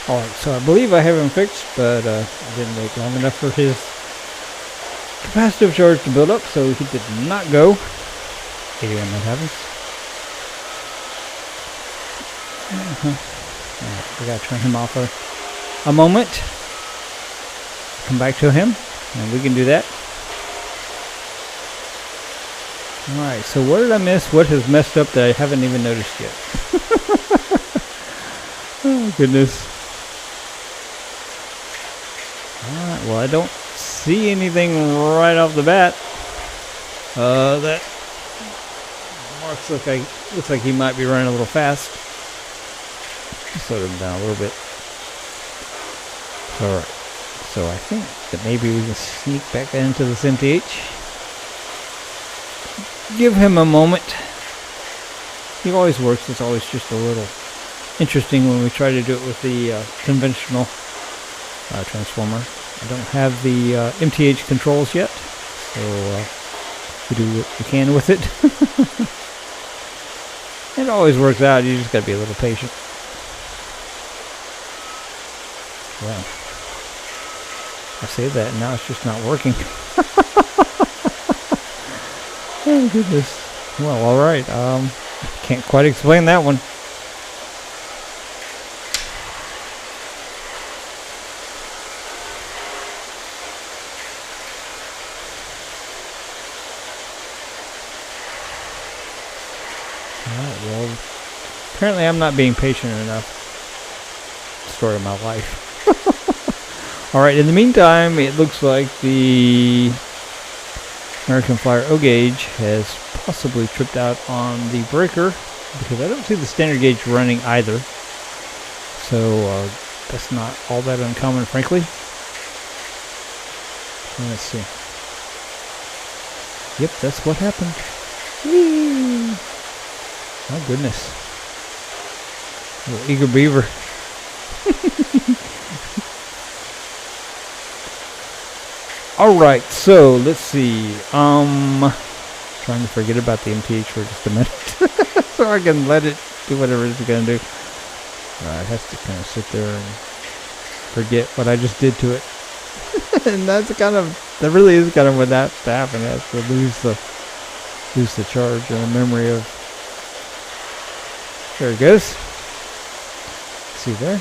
Alright, so I believe I have him fixed, but I didn't wait long enough for his capacitive charge to build up, so he did not go. Hate when that happens. We gotta turn him off a moment. Come back to him, and we can do that. Alright, so what did I miss? What has messed up that I haven't even noticed yet? Oh, goodness. Alright, well, I don't see anything right off the bat. That marks looks like he might be running a little fast. Slow him down a little bit. Alright, so I think that maybe we can sneak back into this MTH. Give him a moment. He always works. It's always just a little interesting when we try to do it with the conventional transformer. I don't have the MTH controls yet, so we do what we can with it. It always works out. You just got to be a little patient. Well, I say that and now it's just not working. Oh goodness. Well, alright. Can't quite explain that one. Alright, well, apparently I'm not being patient enough. Story of my life. Alright, in the meantime, it looks like the American Flyer O-Gauge has possibly tripped out on the breaker, because I don't see the standard gauge running either. So that's not all that uncommon, frankly. Let's see. Yep, that's what happened. Whee! Oh goodness. Little eager beaver. Alright, so let's see. Trying to forget about the MTH for just a minute. So I can let it do whatever it's going to do. It has to kind of sit there and forget what I just did to it. And that really is kind of what that to happen. It has to lose the charge and the memory of. There it goes. See there?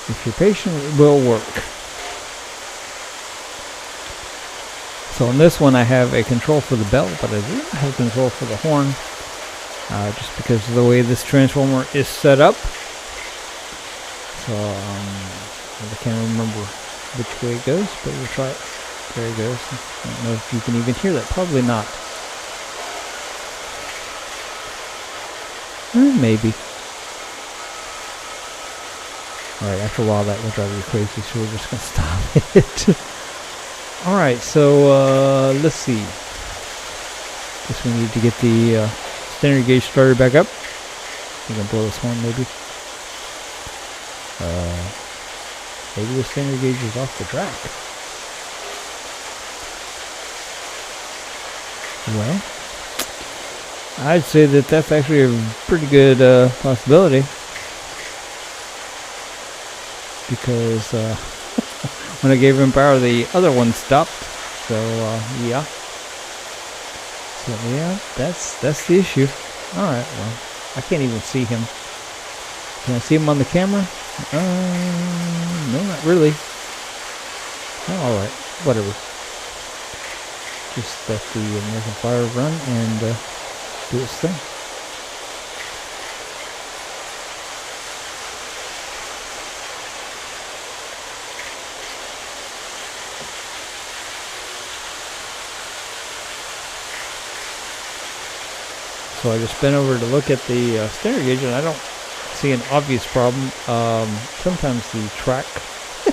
If you're patient, it will work. So on this one I have a control for the bell, but I do not have control for the horn, just because of the way this transformer is set up. So I can't remember which way it goes, but we'll try it. There it goes. I don't know if you can even hear that. Probably not. Maybe. Alright, after a while that will drive you crazy, so we're just going to stop it. Alright, so let's see. Guess we need to get the standard gauge started back up. I'm going to blow this horn maybe. Maybe the standard gauge is off the track. Well, I'd say that that's actually a pretty good possibility. Because when I gave him power, the other one stopped. So yeah. So yeah, that's the issue. All right. Well, I can't even see him. Can I see him on the camera? No, not really. Oh, all right. Whatever. Just let the American Flyer run and do its thing. So I just bent over to look at the standard gauge, and I don't see an obvious problem. Sometimes the track,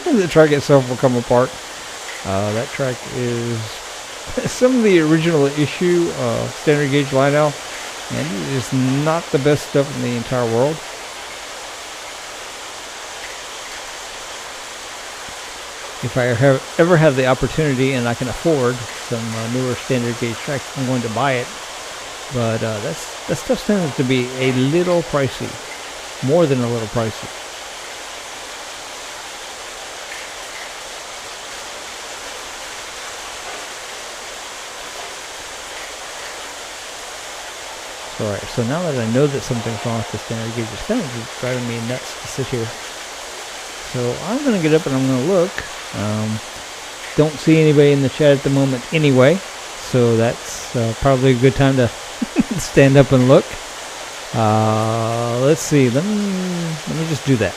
the track itself will come apart. That track is some of the original issue standard gauge Lionel, and it is not the best stuff in the entire world. If I ever have the opportunity and I can afford some newer standard gauge tracks, I'm going to buy it. But that stuff tends to be a little pricey, more than a little pricey. Alright, so now that I know that something's wrong with the standard gauge, it's kind of just driving me nuts to sit here. So I'm going to get up and I'm going to look. Don't see anybody in the chat at the moment anyway, so that's probably a good time to stand up and look. Let's see, let me just do that.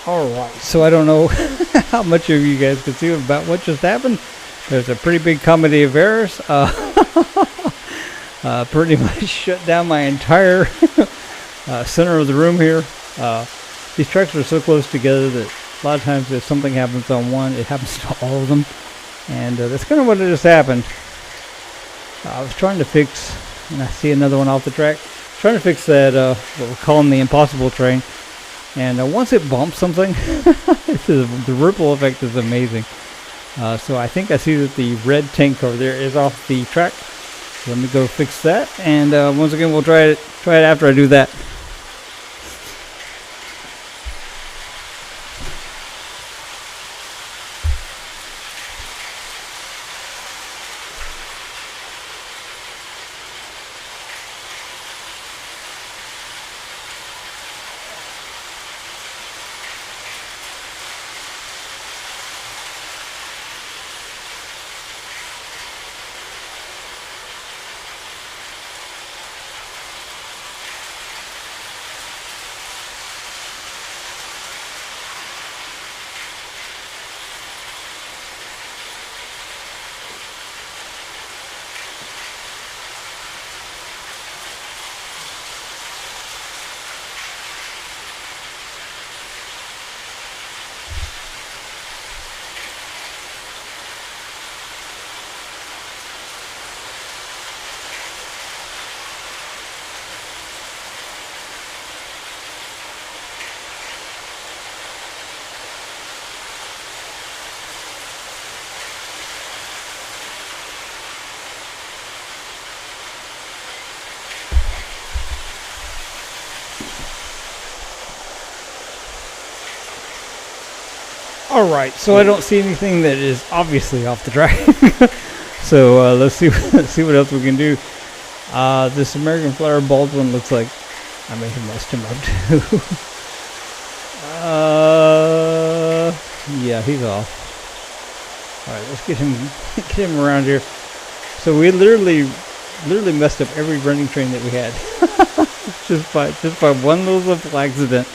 Alright, so I don't know how much of you guys can see about what just happened. There's a pretty big comedy of errors. Pretty much shut down my entire center of the room here. These tracks are so close together that a lot of times if something happens on one, it happens to all of them. And that's kind of what just happened. I was trying to fix, and I see another one off the track, trying to fix that, what we're calling the impossible train. And once it bumps something, the ripple effect is amazing. So I think I see that the red tank over there is off the track. So let me go fix that. And once again, we'll try it after I do that. Alright, so I don't see anything that is obviously off the track. So let's see what else we can do. This American Flower Baldwin looks like I may have messed him up too. Yeah, he's off. Alright, let's get him around here. So we literally messed up every running train that we had. just by one little accident.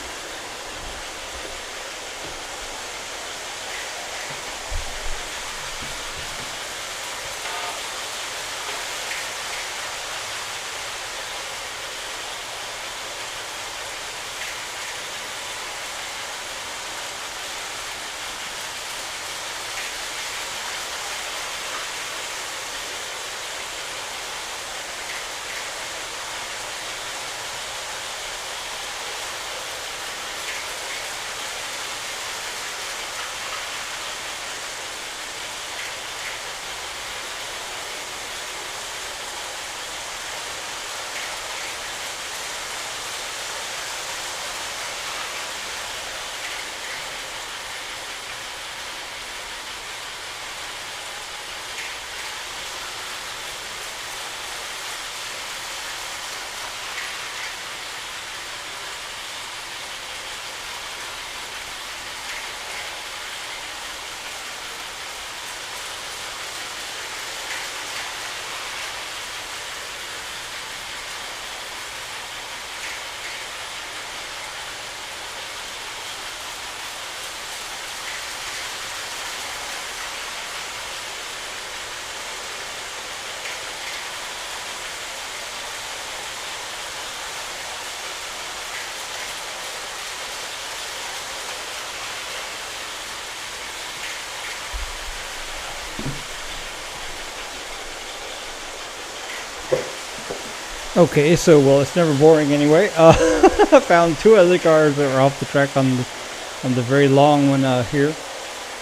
Okay, so well, it's never boring anyway. I found two other cars that were off the track on the very long one here.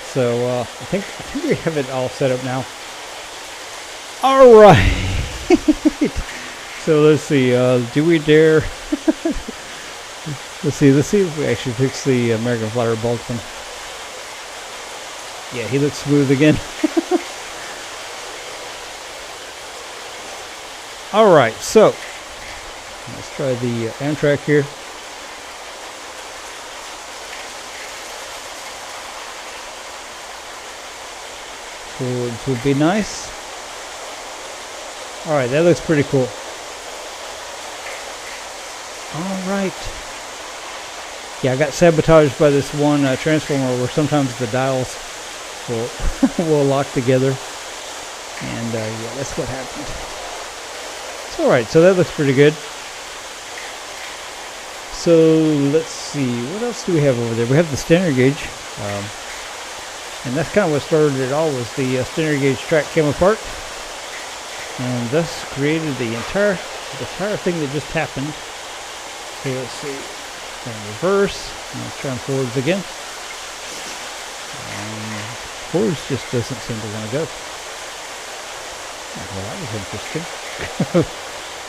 So I think we have it all set up now. All right. So let's see. Do we dare? Let's see if we actually fix the American Flower Baldwin. Yeah, he looks smooth again. All right, so let's try the Amtrak here. So it would be nice. All right, that looks pretty cool. All right. Yeah, I got sabotaged by this one transformer where sometimes the dials will will lock together, and yeah, that's what happened. It's all right. So that looks pretty good. So let's see, what else do we have over there? We have the standard gauge, and that's kind of what started it all. Was the standard gauge track came apart, and thus created the entire thing that just happened. So let's see, in reverse, and let's try and forwards again. Forwards just doesn't seem to want to go. Well, that was interesting.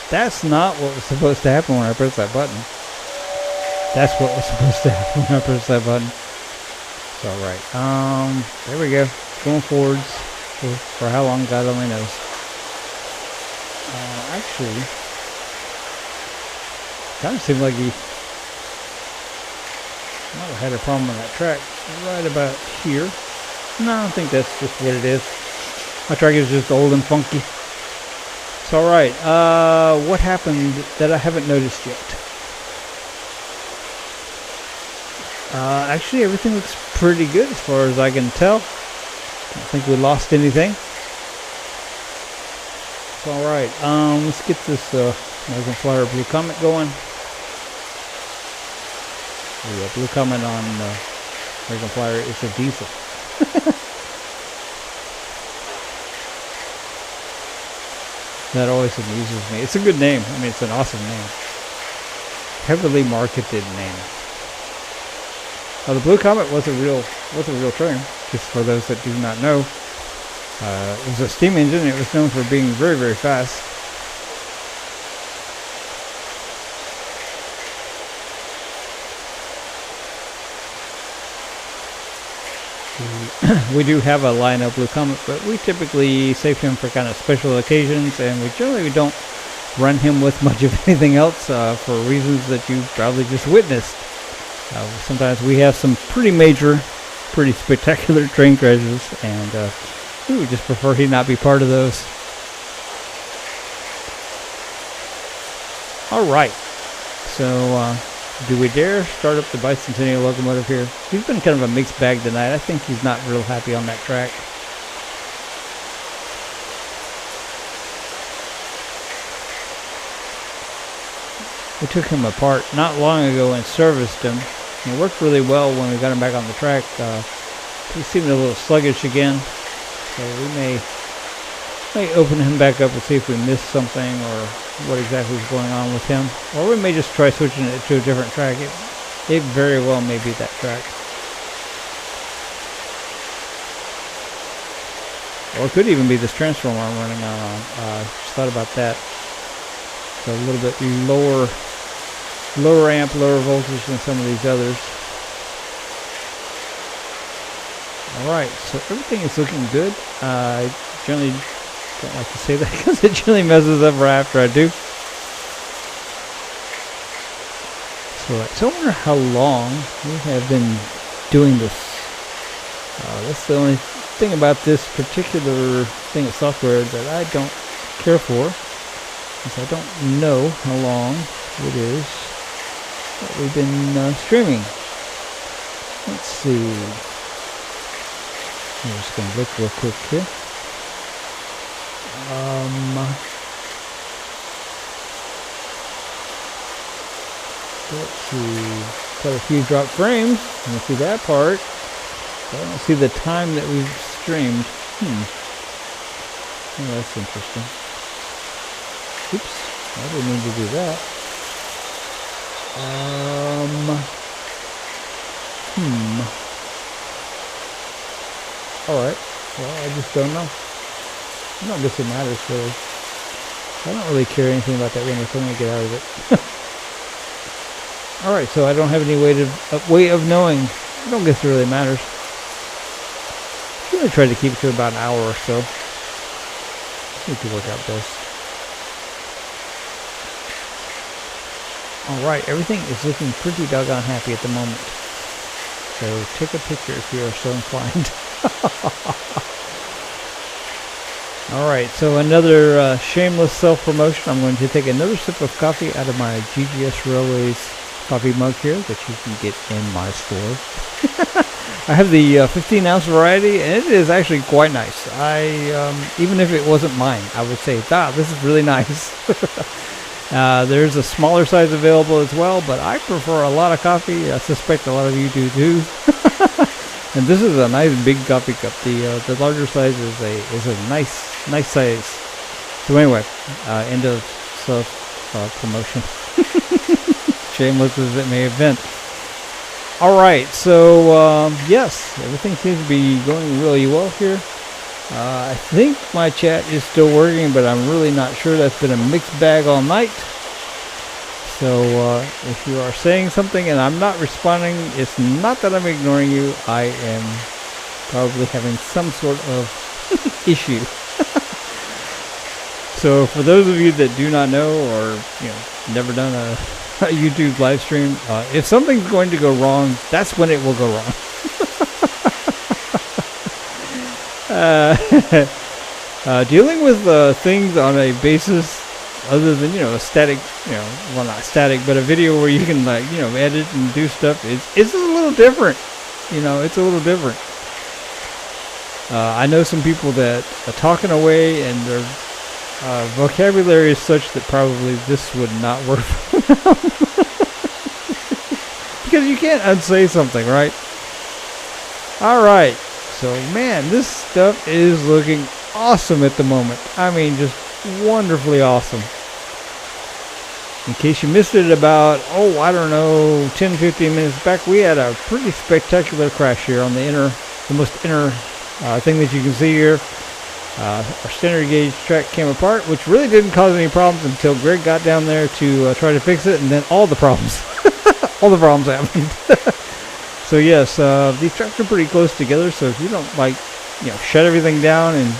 That's not what was supposed to happen when I pressed that button. That's what was supposed to happen when I pressed that button. It's alright. There we go. Going forwards. For how long, God only knows. Actually, kind of seemed like he might have had a problem on that track right about here. No, I don't think that's just what it is. My track is just old and funky. It's alright. What happened that I haven't noticed yet? Actually, everything looks pretty good as far as I can tell. Don't think we lost anything. It's alright. Let's get this American Flyer Blue Comet going. The Blue Comet on American Flyer is a diesel. That always amuses me. It's a good name. I mean, it's an awesome name. Heavily marketed name. The Blue Comet was a real train. Just for those that do not know, it was a steam engine. It was known for being very, very fast. We do have a line of Blue Comet, but we typically save him for kind of special occasions, and we generally don't run him with much of anything else for reasons that you probably just witnessed. Sometimes we have some pretty major, pretty spectacular train crashes, and we would just prefer he not be part of those. Alright, so do we dare start up the bicentennial locomotive here? He's been kind of a mixed bag tonight. I think he's not real happy on that track. We took him apart not long ago and serviced him. It worked really well when we got him back on the track. He seemed a little sluggish again, so we may open him back up and see if we missed something or what exactly is going on with him. Or we may just try switching it to a different track. It very well may be that track. Or it could even be this transformer I'm running on. Just thought about that. It's a little bit lower amp, lower voltage than some of these others. Alright, so everything is looking good. I generally don't like to say that because it generally messes up right after I do. So I wonder how long we have been doing this. That's the only thing about this particular thing of software that I don't care for, because I don't know how long it is that we've been streaming. Let's see. I'm just going to look real quick here. Let's see. Quite a few drop frames. You can see that part. I don't see the time that we've streamed. Oh, that's interesting. Oops. I didn't mean to do that. Alright. Well, I just don't know. I don't guess it matters, really. I don't really care anything about that window, so I'm going to get out of it. Alright, so I don't have any way of knowing. I don't guess it really matters. I'm going to try to keep it to about an hour or so. It could work out best. Alright, everything is looking pretty doggone happy at the moment. So take a picture if you are so inclined. Alright, so another shameless self-promotion. I'm going to take another sip of coffee out of my GGS Railways coffee mug here that you can get in my store. I have the 15-ounce variety, and it is actually quite nice. Even if it wasn't mine, I would say, this is really nice. There's a smaller size available as well, but I prefer a lot of coffee. I suspect a lot of you do too. And this is a nice big coffee cup. The larger size is a nice size. So anyway, end of promotion. Shameless as it may have been. All right, so yes, everything seems to be going really well here. I think my chat is still working, but I'm really not sure. That's been a mixed bag all night. So if you are saying something and I'm not responding, it's not that I'm ignoring you. I am probably having some sort of issue. So for those of you that do not know, or never done a YouTube live stream, if something's going to go wrong, that's when it will go wrong. Dealing with things on a basis other than a static, well, not static, but a video where you can edit and do stuff, it's a little different. It's a little different. I know some people that are talking away and their vocabulary is such that probably this would not work for them. Because you can't unsay something, right? All right. So, man, this stuff is looking awesome at the moment. I mean, just wonderfully awesome. In case you missed it about, I don't know, 10-15 minutes back, we had a pretty spectacular crash here on the most inner thing that you can see here. Our standard gauge track came apart, which really didn't cause any problems until Greg got down there to try to fix it, and then all the problems happened. So yes, these tracks are pretty close together, so if you don't shut everything down and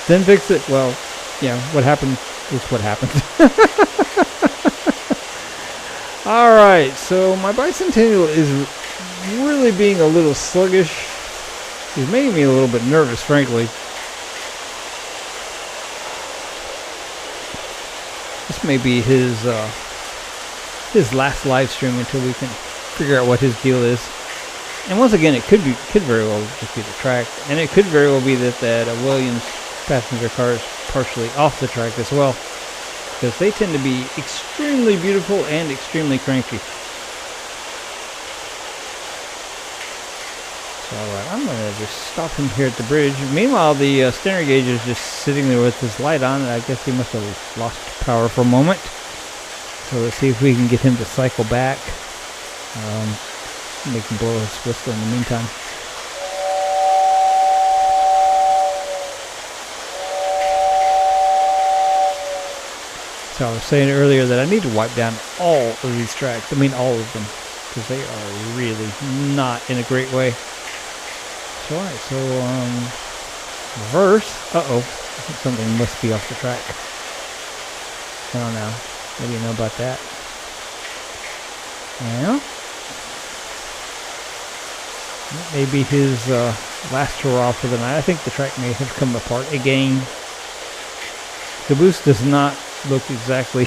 then fix it, well, what happened is what happened. Alright, so my Bicentennial is really being a little sluggish. He's making me a little bit nervous, frankly. This may be his last live stream until we can figure out what his deal is. And once again, it could very well just be the track, and it could very well be that Williams passenger car is partially off the track as well, because they tend to be extremely beautiful and extremely cranky. So I'm going to just stop him here at the bridge. Meanwhile, the standard gauge is just sitting there with his light on, and I guess he must have lost power for a moment. So let's see if we can get him to cycle back. Make him blow his whistle in the meantime. So I was saying earlier that I need to wipe down all of these tracks. I mean all of them, because they are really not in a great way. So alright, so reverse. I think something must be off the track. I don't know. What do you know about that? Yeah. That may be his last hurrah for the night. I think the track may have come apart again. Caboose does not look exactly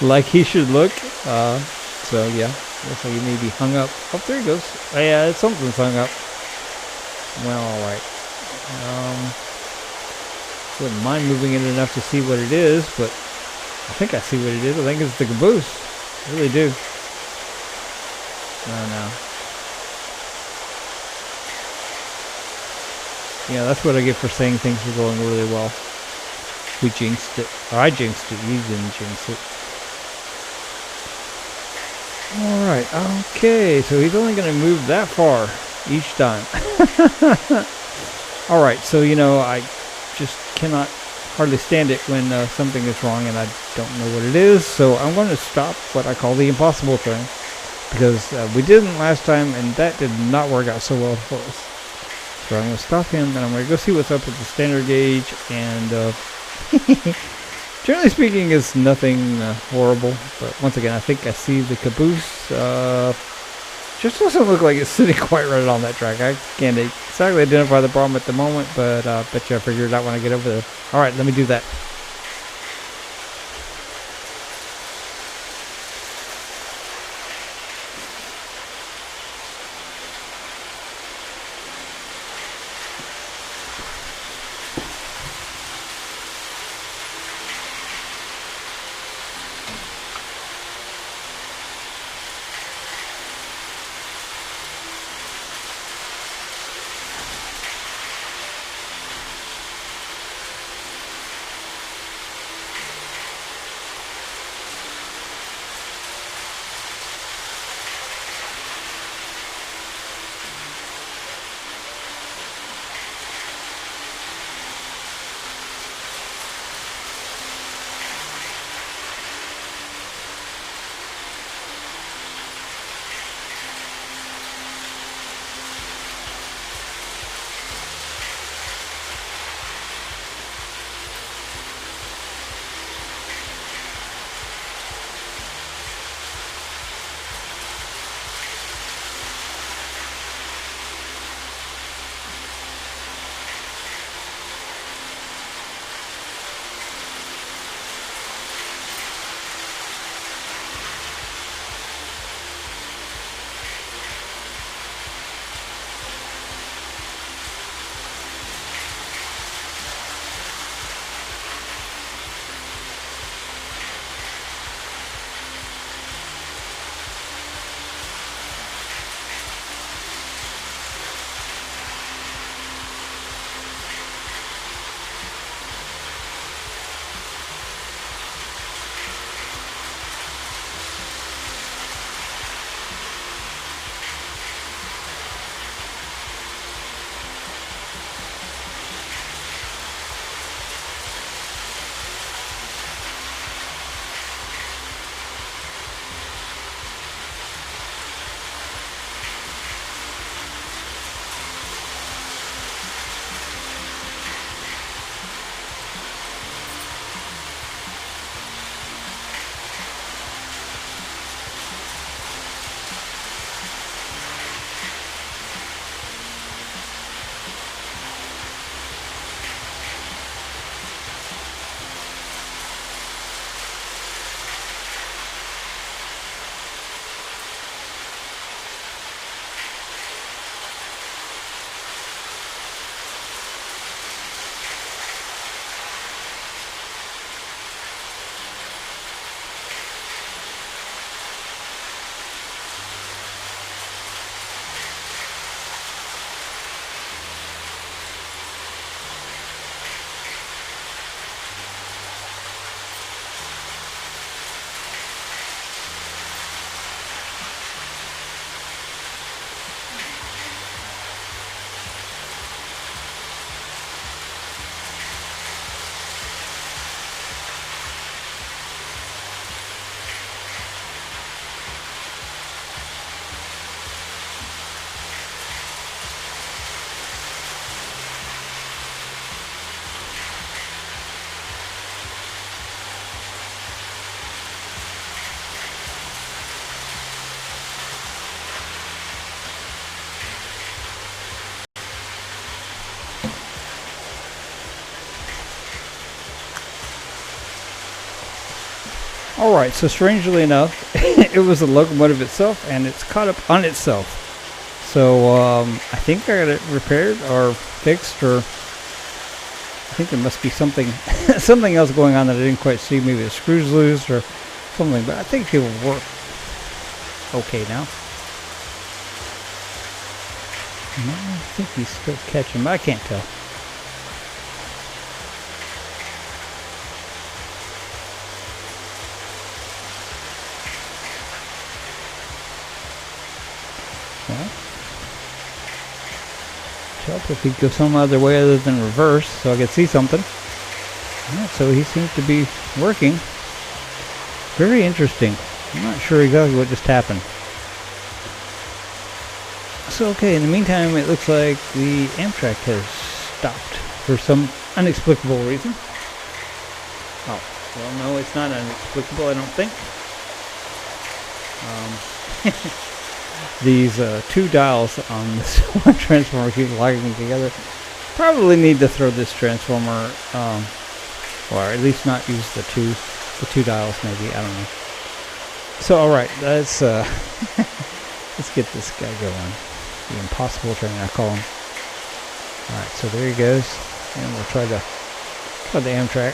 like he should look. So yeah, looks like he may be hung up. Oh, there he goes. Oh, yeah, something's hung up. Well, alright. Wouldn't mind moving it enough to see what it is, but I think I see what it is. I think it's the caboose. I really do. Oh no. Yeah, that's what I get for saying things are going really well. We jinxed it. Or I jinxed it. You didn't jinx it. Alright, okay. So he's only going to move that far each time. Alright, so I just cannot hardly stand it when something is wrong and I don't know what it is. So I'm going to stop what I call the impossible thing. Because we didn't last time and that did not work out so well for us. So I'm going to stop him and I'm going to go see what's up with the standard gauge, and generally speaking it's nothing horrible, but once again I think I see the caboose just doesn't look like it's sitting quite right on that track. I can't exactly identify the problem at the moment, but I bet you I'll figure it out when I get over there. Alright, let me do that. Alright, so strangely enough, it was the locomotive itself, and it's caught up on itself. So I think I got it repaired or fixed, or I think there must be something something else going on that I didn't quite see. Maybe the screw's loose or something, but I think it will work okay now. I think he's still catching, but I can't tell. Well, help if he'd go some other way other than reverse so I could see something. Yeah, so he seems to be working. Very interesting. I'm not sure exactly what just happened. So okay, in the meantime it looks like the Amtrak has stopped for some inexplicable reason. Oh, well no, it's not inexplicable, I don't think. These two dials on this one transformer keep locking together. Probably need to throw this transformer, or at least not use the two dials maybe, I don't know. So alright, let's let's get this guy going. The impossible train, I call him. Alright, so there he goes. And we'll try the Amtrak.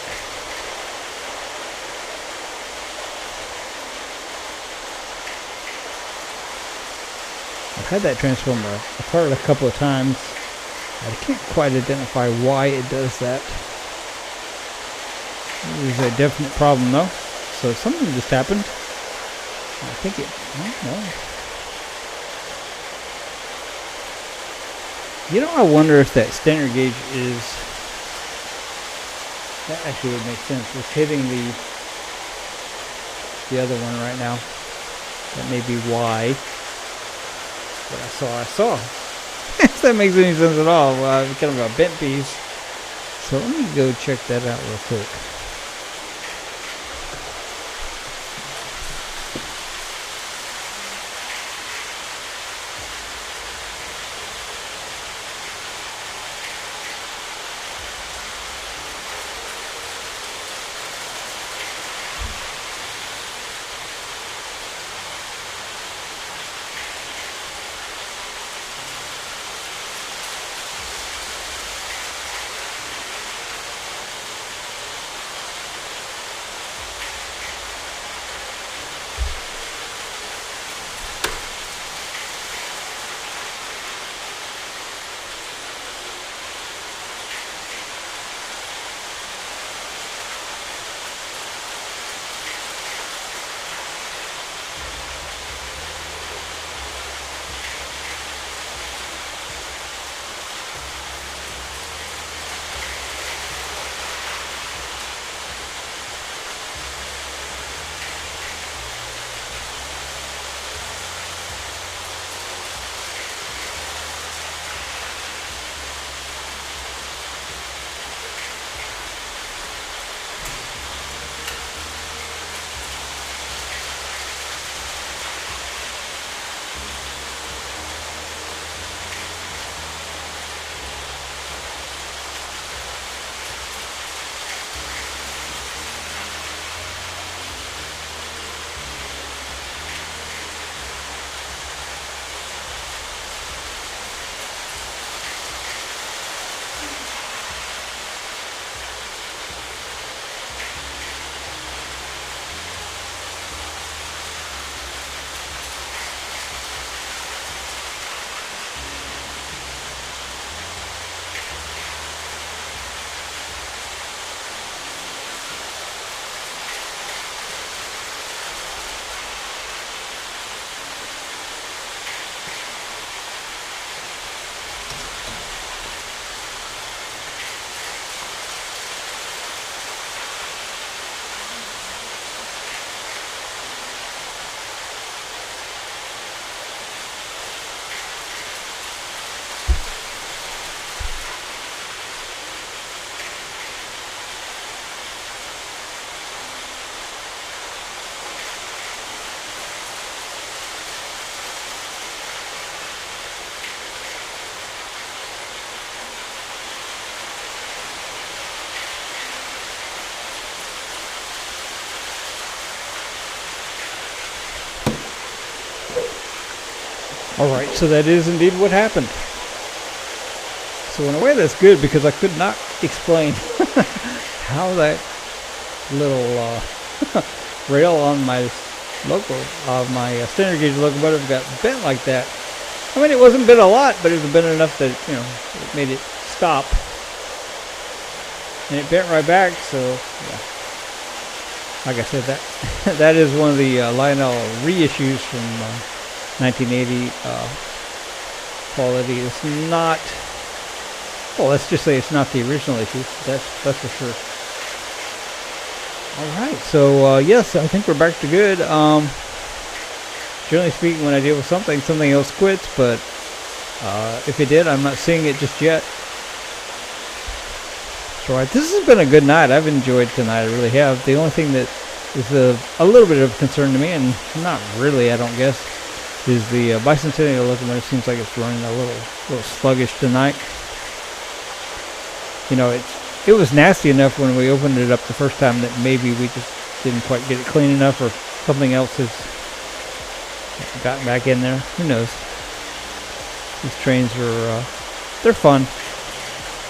I've had that transformer apart a couple of times. I can't quite identify why it does that. There's a definite problem though. So something just happened. I think it, I don't know. You know, I wonder if that standard gauge is, that actually would make sense. It's hitting the other one right now. That may be why. What I saw. If that makes any sense at all. Kind of a bent piece. So let me go check that out real quick. Alright, so that is indeed what happened. So in a way that's good, because I could not explain how that little rail on my my standard gauge locomotive got bent like that. I mean, it wasn't bent a lot, but it was bent enough that, it made it stop. And it bent right back, so, yeah. Like I said, that is one of the Lionel reissues from 1980. Quality is not, well, let's just say it's not the original issue. That's for sure. Alright, so yes, I think we're back to good. Generally speaking, when I deal with something else quits, but if it did, I'm not seeing it just yet. So this has been a good night. I've enjoyed tonight, I really have. The only thing that is a little bit of a concern to me, and not really, I don't guess, is the bicentennial locomotive. Seems like it's running a little sluggish tonight. It was nasty enough when we opened it up the first time that maybe we just didn't quite get it clean enough, or something else has gotten back in there. Who knows? These trains are, they're fun.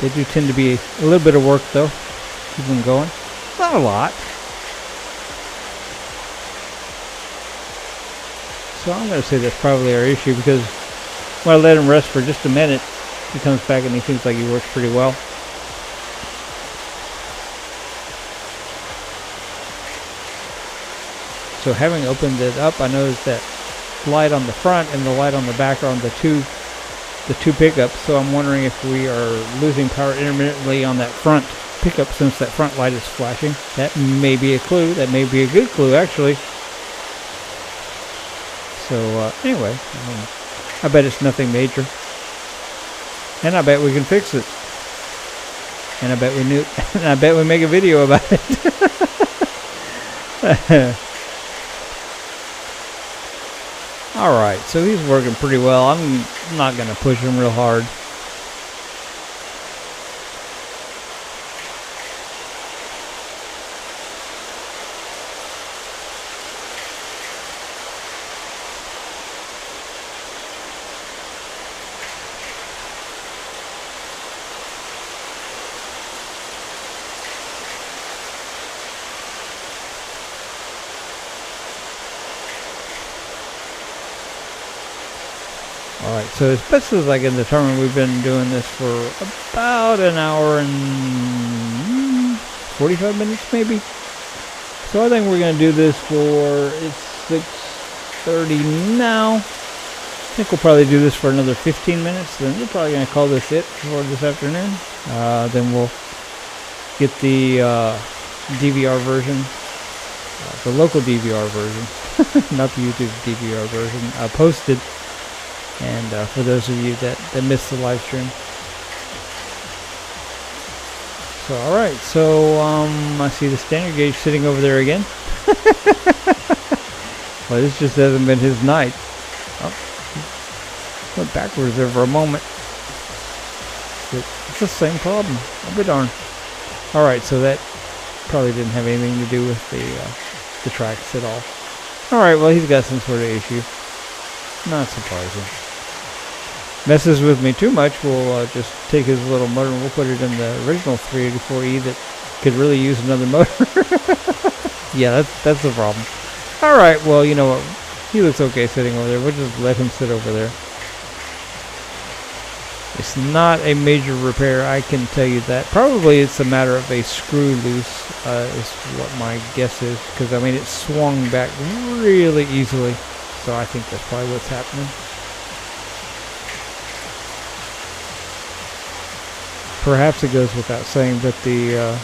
They do tend to be a little bit of work, though. Keep them going. Not a lot. So I'm going to say that's probably our issue, because when I let him rest for just a minute, he comes back and he seems like he works pretty well. So having opened it up, I noticed that light on the front and the light on the back are on the two pickups. So I'm wondering if we are losing power intermittently on that front pickup, since that front light is flashing. That may be a clue. That may be a good clue, actually. So anyway, I bet it's nothing major, and I bet we can fix it, and I bet and I bet we make a video about it. Alright, so he's working pretty well. I'm not going to push him real hard. Alright, so as best as I can determine, we've been doing this for about an hour and 45 minutes maybe. So I think we're going to do this for, it's 6:30 now. I think we'll probably do this for another 15 minutes. Then we're probably going to call this it for this afternoon. Then we'll get the DVR version, the local DVR version, not the YouTube DVR version, posted. And for those of you that missed the live stream. So, alright, so I see the standard gauge sitting over there again. Well, this just hasn't been his night. Oh, went backwards there for a moment. It's the same problem. I'll be darned. Alright, so that probably didn't have anything to do with the tracks at all. Alright, well, he's got some sort of issue. Not surprising. Messes with me too much, we'll just take his little motor and we'll put it in the original 384E that could really use another motor. Yeah, that's the problem. Alright, well, you know what? He looks okay sitting over there. We'll just let him sit over there. It's not a major repair, I can tell you that. Probably it's a matter of a screw loose, is what my guess is. Because, I mean, it swung back really easily. So I think that's probably what's happening. Perhaps it goes without saying, but the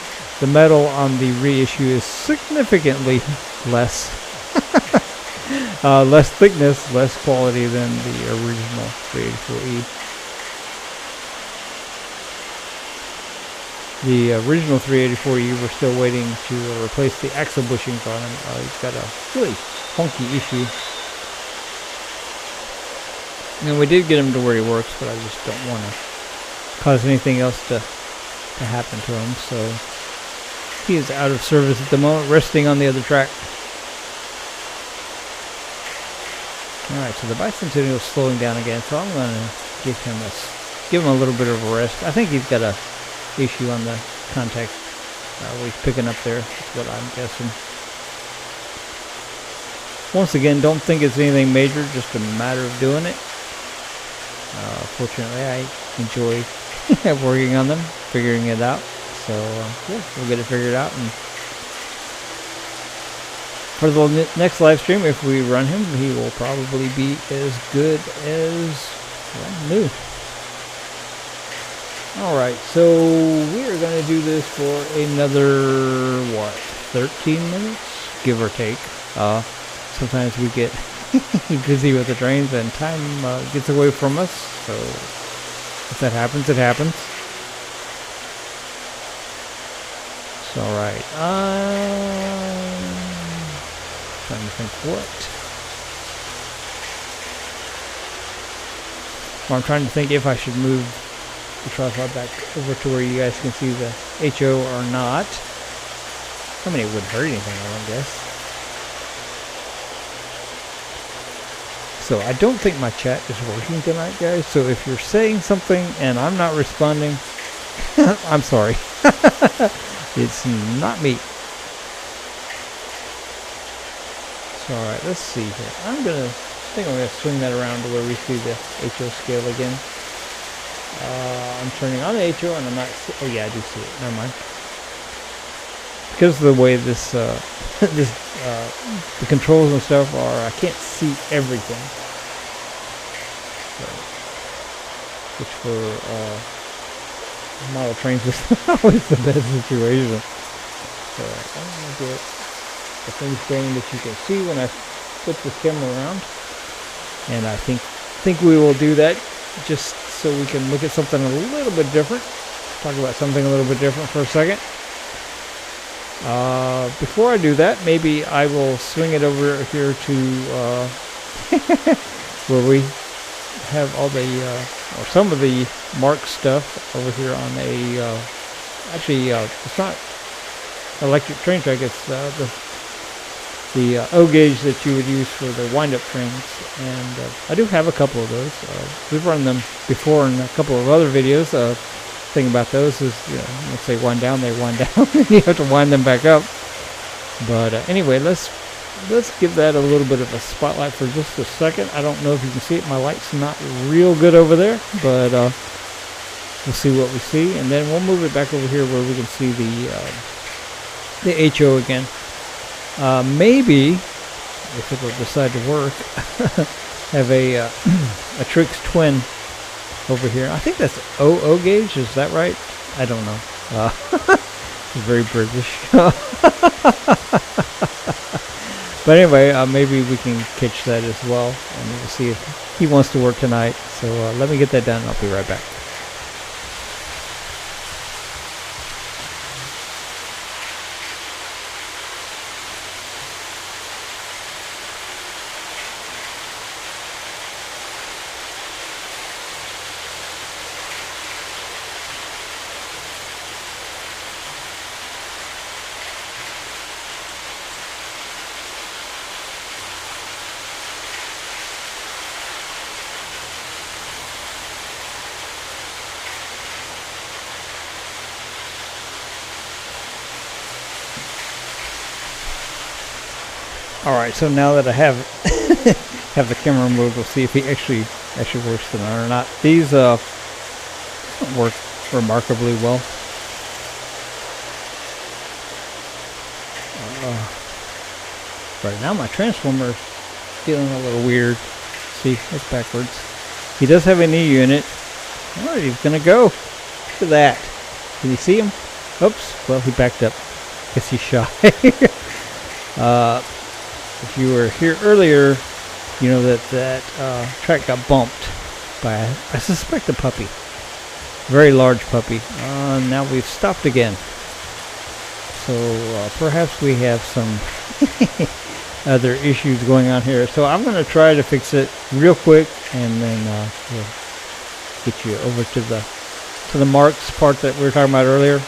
metal on the reissue is significantly less less thickness, less quality than the original 384E. The original 384E, we're still waiting to replace the axle bushings on him. He's got a really funky issue. And we did get him to where he works, but I just don't want to cause anything else to happen to him, so he is out of service at the moment, resting on the other track. Alright, so the Bicentennial is slowing down again, so I'm going to give him a little bit of a rest. I think he's got a issue on the contact where he's picking up there. That's what I'm guessing. Once again, don't think it's anything major, just a matter of doing it. Fortunately, I enjoy working on them, figuring it out. So, yeah, we'll get it figured out. And for the next live stream, if we run him, he will probably be as good as new. Alright, so we are going to do this for another, 13 minutes? Give or take. Sometimes we get busy with the trains and time gets away from us. So if that happens, it happens. It's alright. Trying to think what. Well, I'm trying to think if I should move the tripod back over to where you guys can see the HO or not. I mean, it wouldn't hurt anything, I don't guess. So I don't think my chat is working tonight, guys. So if you're saying something and I'm not responding, I'm sorry. It's not me. So alright, let's see here. I think I'm gonna swing that around to where we see the HO scale again. I'm turning on the HO and I'm not. Oh yeah, I do see it. Never mind. Because of the way this, the controls and stuff are, I can't see everything. So, which for model trains is always the best situation. So I'm gonna get the things going that you can see when I flip this camera around, and I think we will do that just so we can look at something a little bit different. Talk about something a little bit different for a second. Before I do that, maybe I will swing it over here to where we have all the or some of the mark stuff over here on a actually it's not electric train track, it's the O gauge that you would use for the wind-up trains, and I do have a couple of those. We've run them before in a couple of other videos. Thing about those is, once they wind down, they wind down. You have to wind them back up. But anyway, let's give that a little bit of a spotlight for just a second. I don't know if you can see it. My light's not real good over there, but we'll see what we see, and then we'll move it back over here where we can see the HO again. Maybe, if it'll decide to work, have a Trix twin over here. I think that's O gauge. Is that right? I don't know. It's very British. But anyway, maybe we can catch that as well, and we'll see if he wants to work tonight. So let me get that done. I'll be right back. Alright, so now that I have have the camera moved, we'll see if he actually works tonight or not. These work remarkably well. Right now my transformer is feeling a little weird. See, it's backwards. He does have a knee unit. Alright, he's gonna go. Look at that. Can you see him? Oops, well he backed up. Guess he's shy. If you were here earlier, you know that track got bumped by, I suspect, a puppy. Very large puppy. Now we've stopped again. So perhaps we have some other issues going on here. So I'm going to try to fix it real quick, and then we'll get you over to the marks part that we were talking about earlier.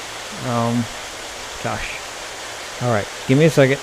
Gosh. All right, give me a second.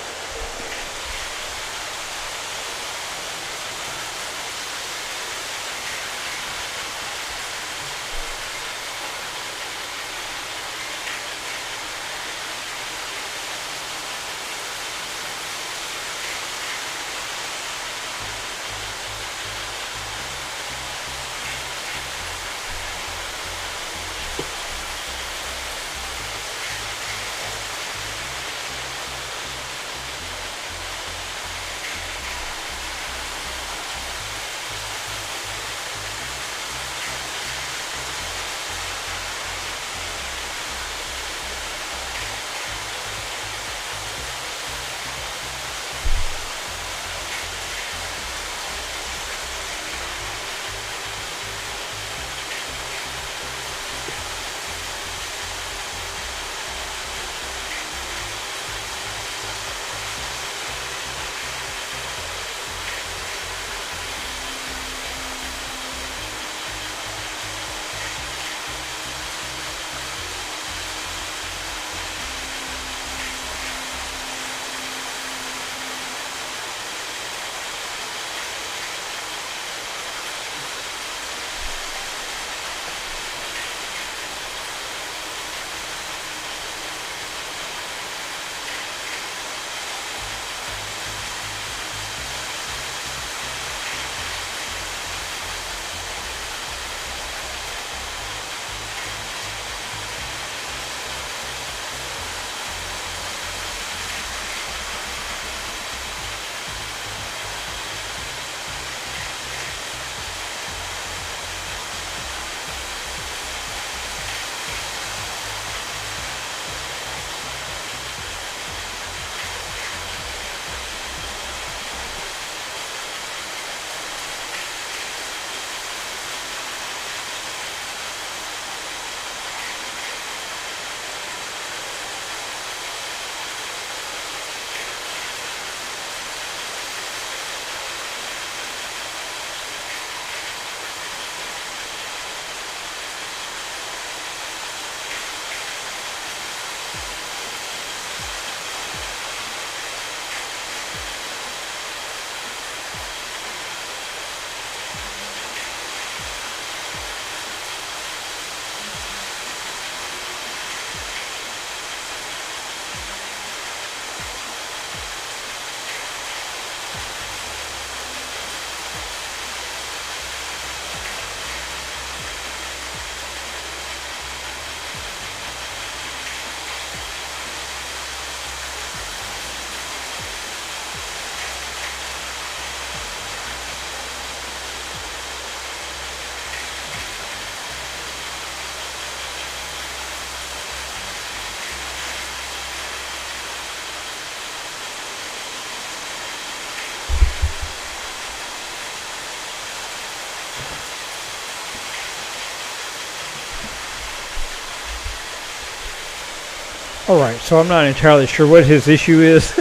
Alright, so I'm not entirely sure what his issue is,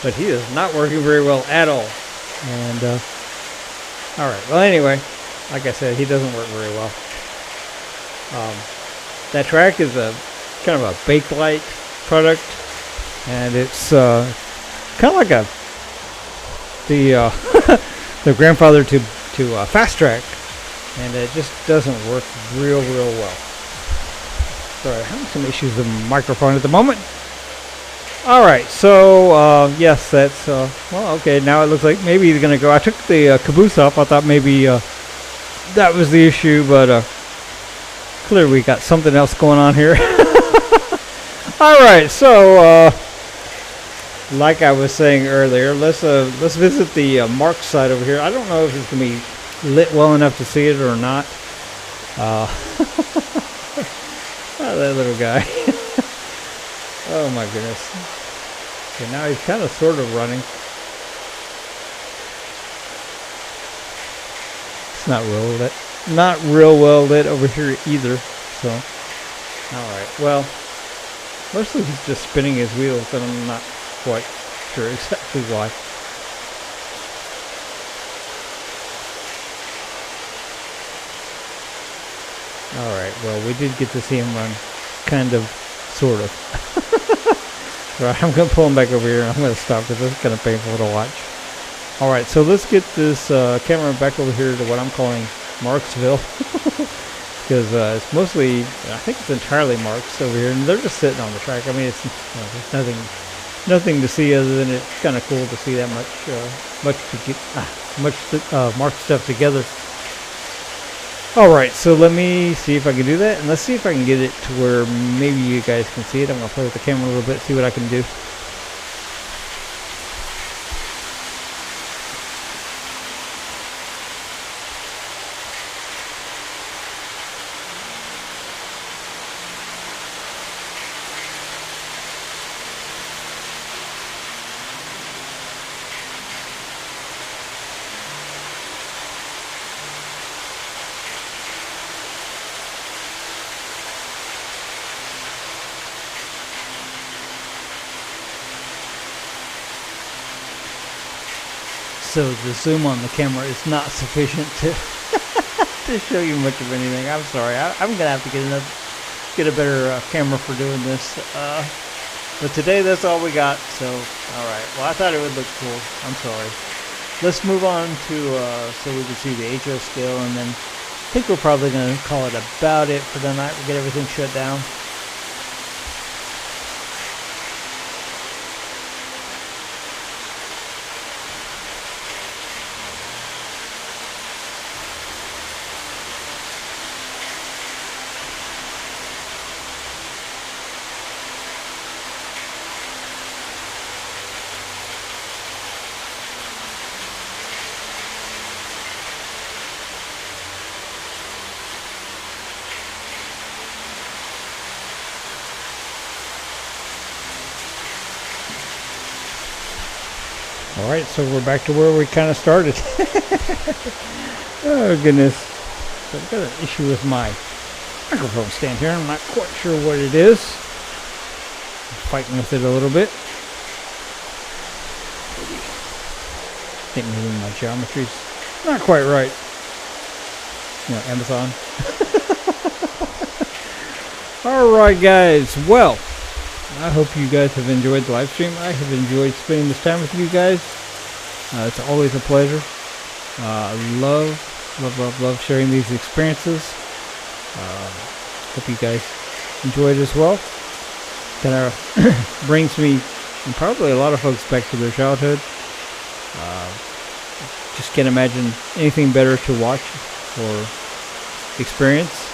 but he is not working very well at all. And, alright, well anyway, like I said, he doesn't work very well. That track is a kind of a Bakelite product, and it's kind of like the grandfather to Fast Track, and it just doesn't work real well. Sorry, I'm having some issues with the microphone at the moment. Alright, so yes, that's well, okay, now it looks like maybe he's gonna go. I took the caboose off. I thought maybe that was the issue, but clearly we got something else going on here. Alright, so like I was saying earlier, let's visit the Mark side over here. I don't know if it's gonna be lit well enough to see it or not. Oh, that little guy. Oh my goodness. Okay, now he's kind of sort of running. It's not real well lit over here either. So, alright, well, mostly he's just spinning his wheels, and I'm not quite sure exactly why. Alright, well, we did get to see him run, kind of, sort of. Right, I'm going to pull him back over here, and I'm going to stop because it's kind of painful to watch. Alright, so let's get this camera back over here to what I'm calling Marksville. Because it's mostly, I think it's entirely Marks over here, and they're just sitting on the track. I mean, it's there's nothing to see other than it's kind of cool to see that much Mark stuff together. Alright, so let me see if I can do that, and let's see if I can get it to where maybe you guys can see it. I'm going to play with the camera a little bit, see what I can do. So the zoom on the camera is not sufficient to to show you much of anything. I'm sorry. I'm gonna have to get a better camera for doing this. But today that's all we got. So all right. Well, I thought it would look cool. I'm sorry. Let's move on to so we can see the HO scale, and then I think we're probably gonna call it about it for the night. We'll get everything shut down. Alright, so we're back to where we kind of started. Oh goodness. So I've got an issue with my microphone stand here. I'm not quite sure what it is. I'm fighting with it a little bit. I think maybe my geometry's not quite right. You know, Amazon. Alright guys, well, I hope you guys have enjoyed the live stream. I have enjoyed spending this time with you guys. It's always a pleasure. I love sharing these experiences. Hope you guys enjoy it as well. Kind of brings me, and probably a lot of folks, back to their childhood. Just can't imagine anything better to watch or experience.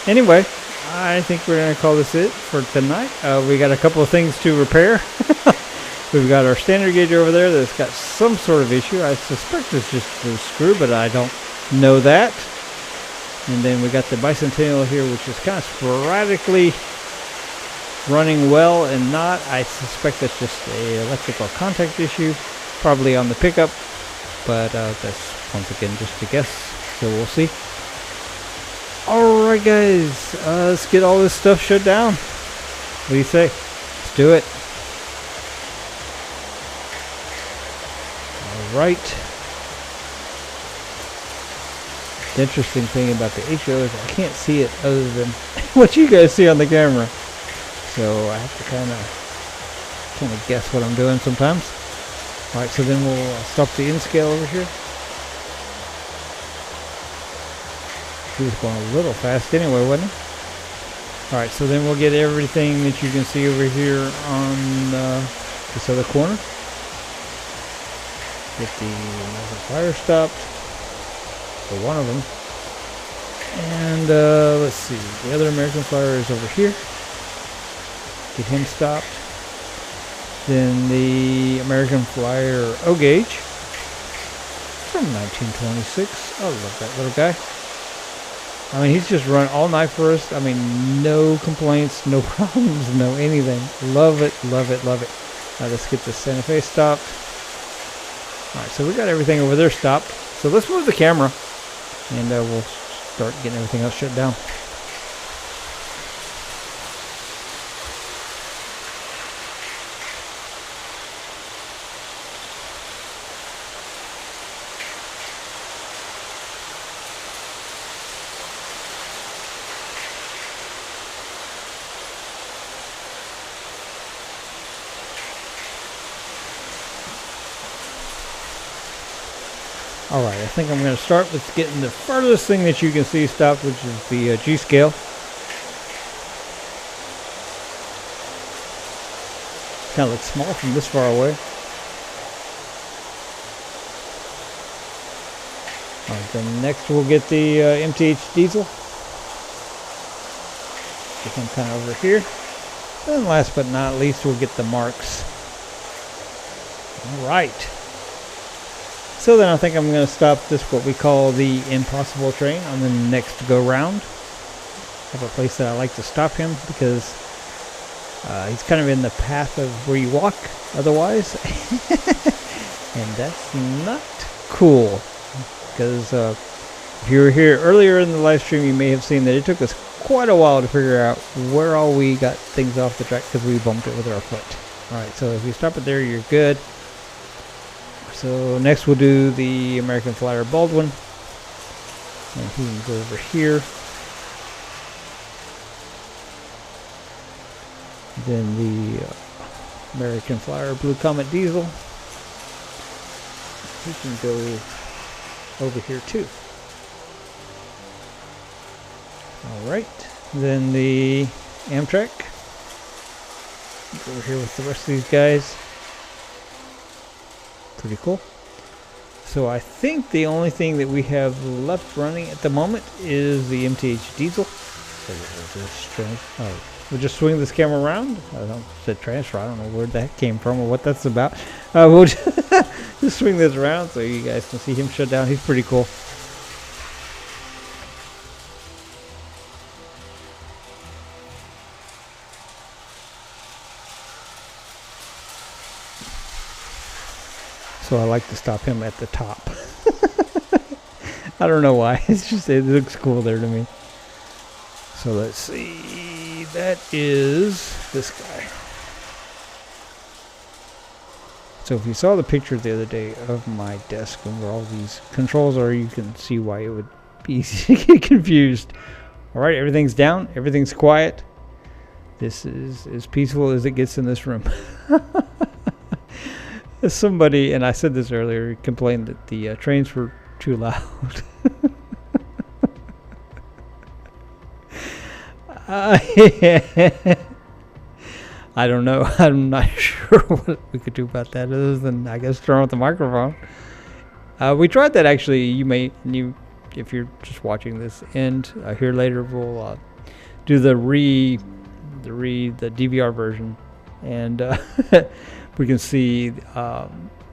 Anyway, I think we're going to call this it for tonight. We got a couple of things to repair. We've got our standard gauge over there that's got some sort of issue. I suspect it's just the screw, but I don't know that. And then we got the bicentennial here, which is kind of sporadically running well and not. I suspect that's just a electrical contact issue, probably on the pickup, but that's once again just a guess, so we'll see. Alright guys, let's get all this stuff shut down. What do you say? Let's do it. All right. The interesting thing about the HO is I can't see it other than what you guys see on the camera. So I have to kind of guess what I'm doing sometimes. All right, so then we'll stop the in scale over here. He was going a little fast anyway, wasn't he? All right, so then we'll get everything that you can see over here on this other corner. Get the fire stopped. For one of them. And let's see, the other American Flyer is over here. Get him stopped. Then the American Flyer O gauge from 1926. I love that little guy. I mean, he's just run all night for us. I mean, no complaints, no problems, no anything. Love it, love it, love it. Let's get the Santa Fe stopped. All right, so we got everything over there stopped. So let's move the camera. And we'll start getting everything else shut down. Alright, I think I'm going to start with getting the furthest thing that you can see stopped, which is the G-scale. Kind of looks small from this far away. Alright, then next we'll get the MTH diesel. Get them kind of over here. And last but not least, we'll get the marks. Alright. So then I think I'm going to stop this, what we call the impossible train, on the next go round. I have a place that I like to stop him because he's kind of in the path of where you walk otherwise. And that's not cool. Because if you were here earlier in the live stream, you may have seen that it took us quite a while to figure out where all we got things off the track because we bumped it with our foot. Alright, so if you stop it there, you're good. So next we'll do the American Flyer Baldwin. And he can go over here. Then the American Flyer Blue Comet Diesel. He can go over here too. Alright. Then the Amtrak. Go over here with the rest of these guys. Pretty cool. So I think the only thing that we have left running at the moment is the MTH diesel. So we'll just swing this camera around. I said transfer. I don't know where that came from or what that's about. We'll just swing this around so you guys can see him shut down. He's pretty cool. So I like to stop him at the top. I don't know why. It's just, it looks cool there to me. So let's see. That is this guy. So if you saw the picture the other day of my desk and where all these controls are, you can see why it would be easy to get confused. All right, everything's down. Everything's quiet. This is as peaceful as it gets in this room. Somebody, and I said this earlier, complained that the trains were too loud. I don't know. I'm not sure what we could do about that other than, I guess, turn off the microphone. We tried that actually. If you're just watching this end here later, we'll do the DVR version, and we can see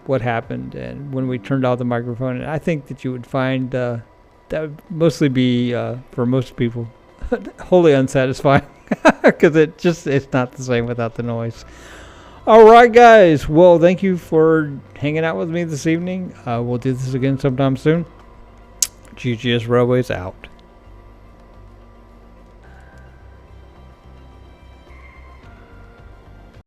what happened and when we turned off the microphone. And I think that you would find that would mostly be for most people wholly unsatisfying because it's not the same without the noise. All right, guys. Well, thank you for hanging out with me this evening. We'll do this again sometime soon. GGS Railways out.